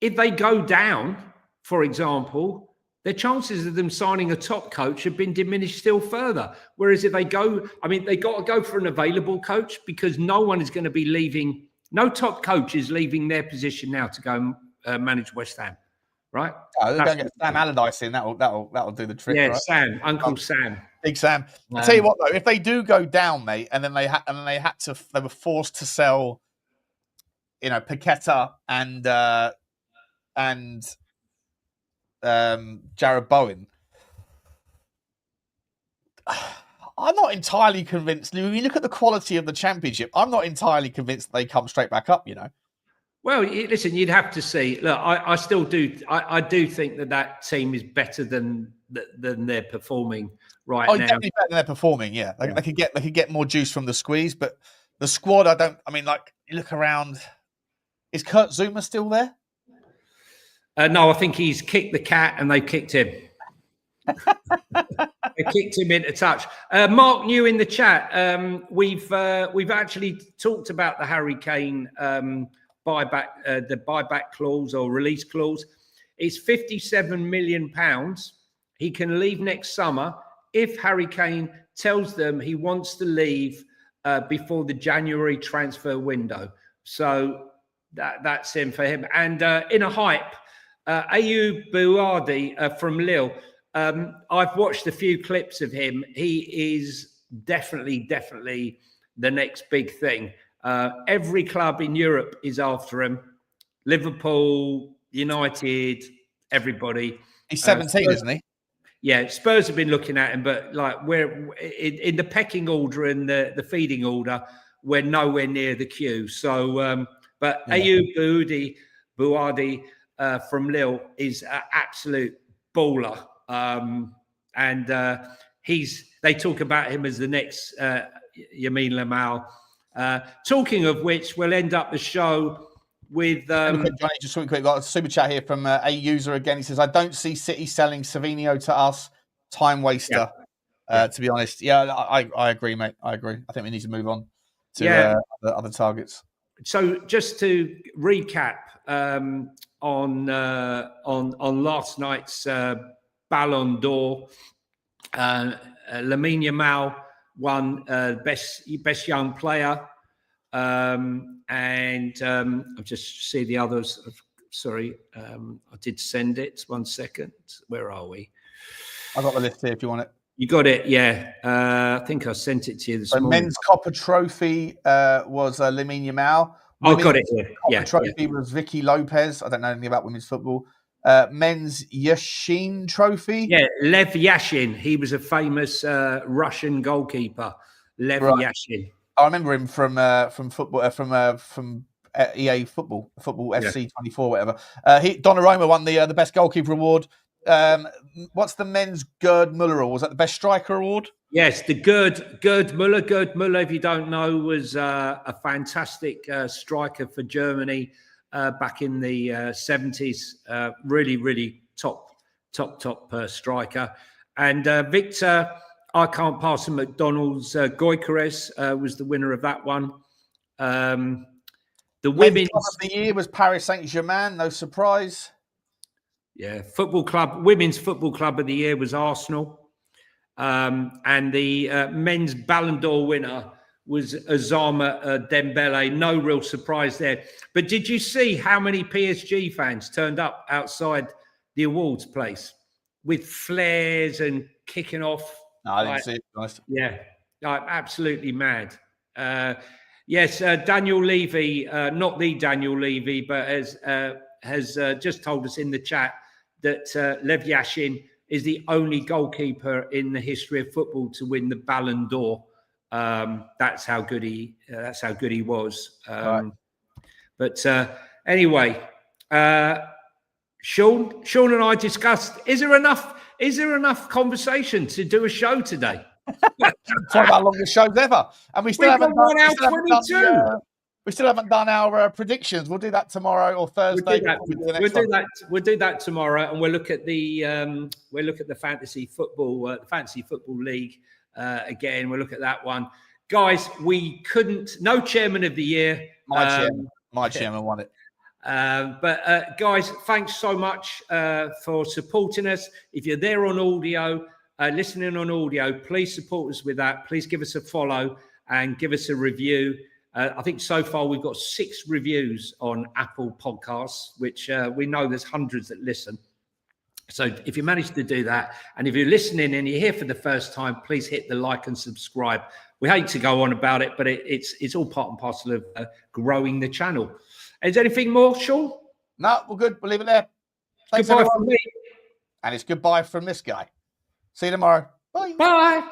Speaker 2: if they go down, for example, their chances of them signing a top coach have been diminished still further. Whereas if they go, I mean, they got to go for an available coach because no one is going to be leaving. No top coach is leaving their position now to go and manage West Ham. Right?
Speaker 1: They're going to get Sam Allardyce in. That'll do the trick.
Speaker 2: Yeah,
Speaker 1: right?
Speaker 2: Sam, Uncle Sam,
Speaker 1: Big Sam. I'll tell you what though, if they do go down, mate, and then they were forced to sell, you know, Paqueta and Jared Bowen. I'm not entirely convinced. When you look at the quality of the Championship, I'm not entirely convinced they come straight back up. You know.
Speaker 2: Well, listen, you'd have to see. Look, I still do. I do think that team is better than they're performing right now.
Speaker 1: Definitely better than they're performing. Yeah, they could get more juice from the squeeze, but the squad, I mean, like you look around. Is Kurt Zuma still there?
Speaker 2: No, I think he's kicked the cat and they've kicked him. They kicked him into touch. Mark New in the chat. We've actually talked about the Harry Kane buyback, the buyback clause or release clause. It's £57 million. He can leave next summer if Harry Kane tells them he wants to leave before the January transfer window. So that's him for him. And in a hype, Ayoub Bouadi from Lille. I've watched a few clips of him. He is definitely the next big thing. Every club in Europe is after him. Liverpool, United, everybody.
Speaker 1: He's 17,
Speaker 2: Spurs,
Speaker 1: isn't he?
Speaker 2: Yeah, Spurs have been looking at him, but like we're in the pecking order and the feeding order, we're nowhere near the queue. So, but Ayoub Bouadi from Lille is an absolute baller. And they talk about him as the next Yamin Lamal. Talking of which, we'll end up the show with
Speaker 1: Johnny, just really quick, got a super chat here from a user again. He says, I don't see City selling Savinho to us. Time waster. To be honest. Yeah, I agree, mate. I agree. I think we need to move on to other targets.
Speaker 2: So just to recap on last night's Ballon d'Or, Lamine Yamal won best young player, and I'll just see the others. Sorry, I did send it. 1 second. Where are we?
Speaker 1: I got the list here if you want it.
Speaker 2: You got it, yeah. I think I sent it to you this morning.
Speaker 1: Men's Copper Trophy was Lamine Yamal.
Speaker 2: I got it here.
Speaker 1: Copper Trophy was Vicky Lopez. I don't know anything about women's football. Men's Yashin Trophy.
Speaker 2: Yeah, Lev Yashin. He was a famous Russian goalkeeper. Lev Yashin.
Speaker 1: I remember him from football from EA Football FC 24, whatever. Donnarumma won the best goalkeeper award. What's the men's Gerd Muller award? Was that the best striker award?
Speaker 2: Yes, the Gerd Muller. Gerd Muller, if you don't know, was a fantastic striker for Germany back in the 70s. Really top striker. And Victor, I can't pass him McDonald's. Gyökeres was the winner of that one. The women's
Speaker 1: club of the year was Paris Saint-Germain. No surprise.
Speaker 2: Yeah, women's football club of the year was Arsenal. And the men's Ballon d'Or winner was Osama Dembele. No real surprise there. But did you see how many PSG fans turned up outside the awards place with flares and kicking off?
Speaker 1: No, I didn't see it. Nice.
Speaker 2: Yeah, absolutely mad. Yes, Daniel Levy, not the Daniel Levy, but has just told us in the chat that Lev Yashin is the only goalkeeper in the history of football to win the Ballon d'Or. That's how good he was.
Speaker 1: Right.
Speaker 2: But anyway, Sean and I discussed: is there enough conversation to do a show today?
Speaker 1: It's one of our longest shows ever, and we still haven't done. We still haven't done our predictions. We'll do that tomorrow or Thursday.
Speaker 2: We'll do that tomorrow, and we'll look at the fantasy football league again. We'll look at that one, guys. No chairman of the year.
Speaker 1: My chairman won it.
Speaker 2: But guys, thanks so much for supporting us. If you're there on audio, listening on audio, please support us with that. Please give us a follow and give us a review. I think so far we've got 6 reviews on Apple Podcasts, which we know there's hundreds that listen. So if you manage to do that, and if you're listening and you're here for the first time, please hit the like and subscribe. We hate to go on about it, but it's all part and parcel of growing the channel. Is there anything more, Sean?
Speaker 1: No, we're good. We'll leave it there. Thanks,
Speaker 2: goodbye
Speaker 1: everyone.
Speaker 2: from me.
Speaker 1: And it's goodbye from this guy. See you tomorrow. Bye.
Speaker 2: Bye.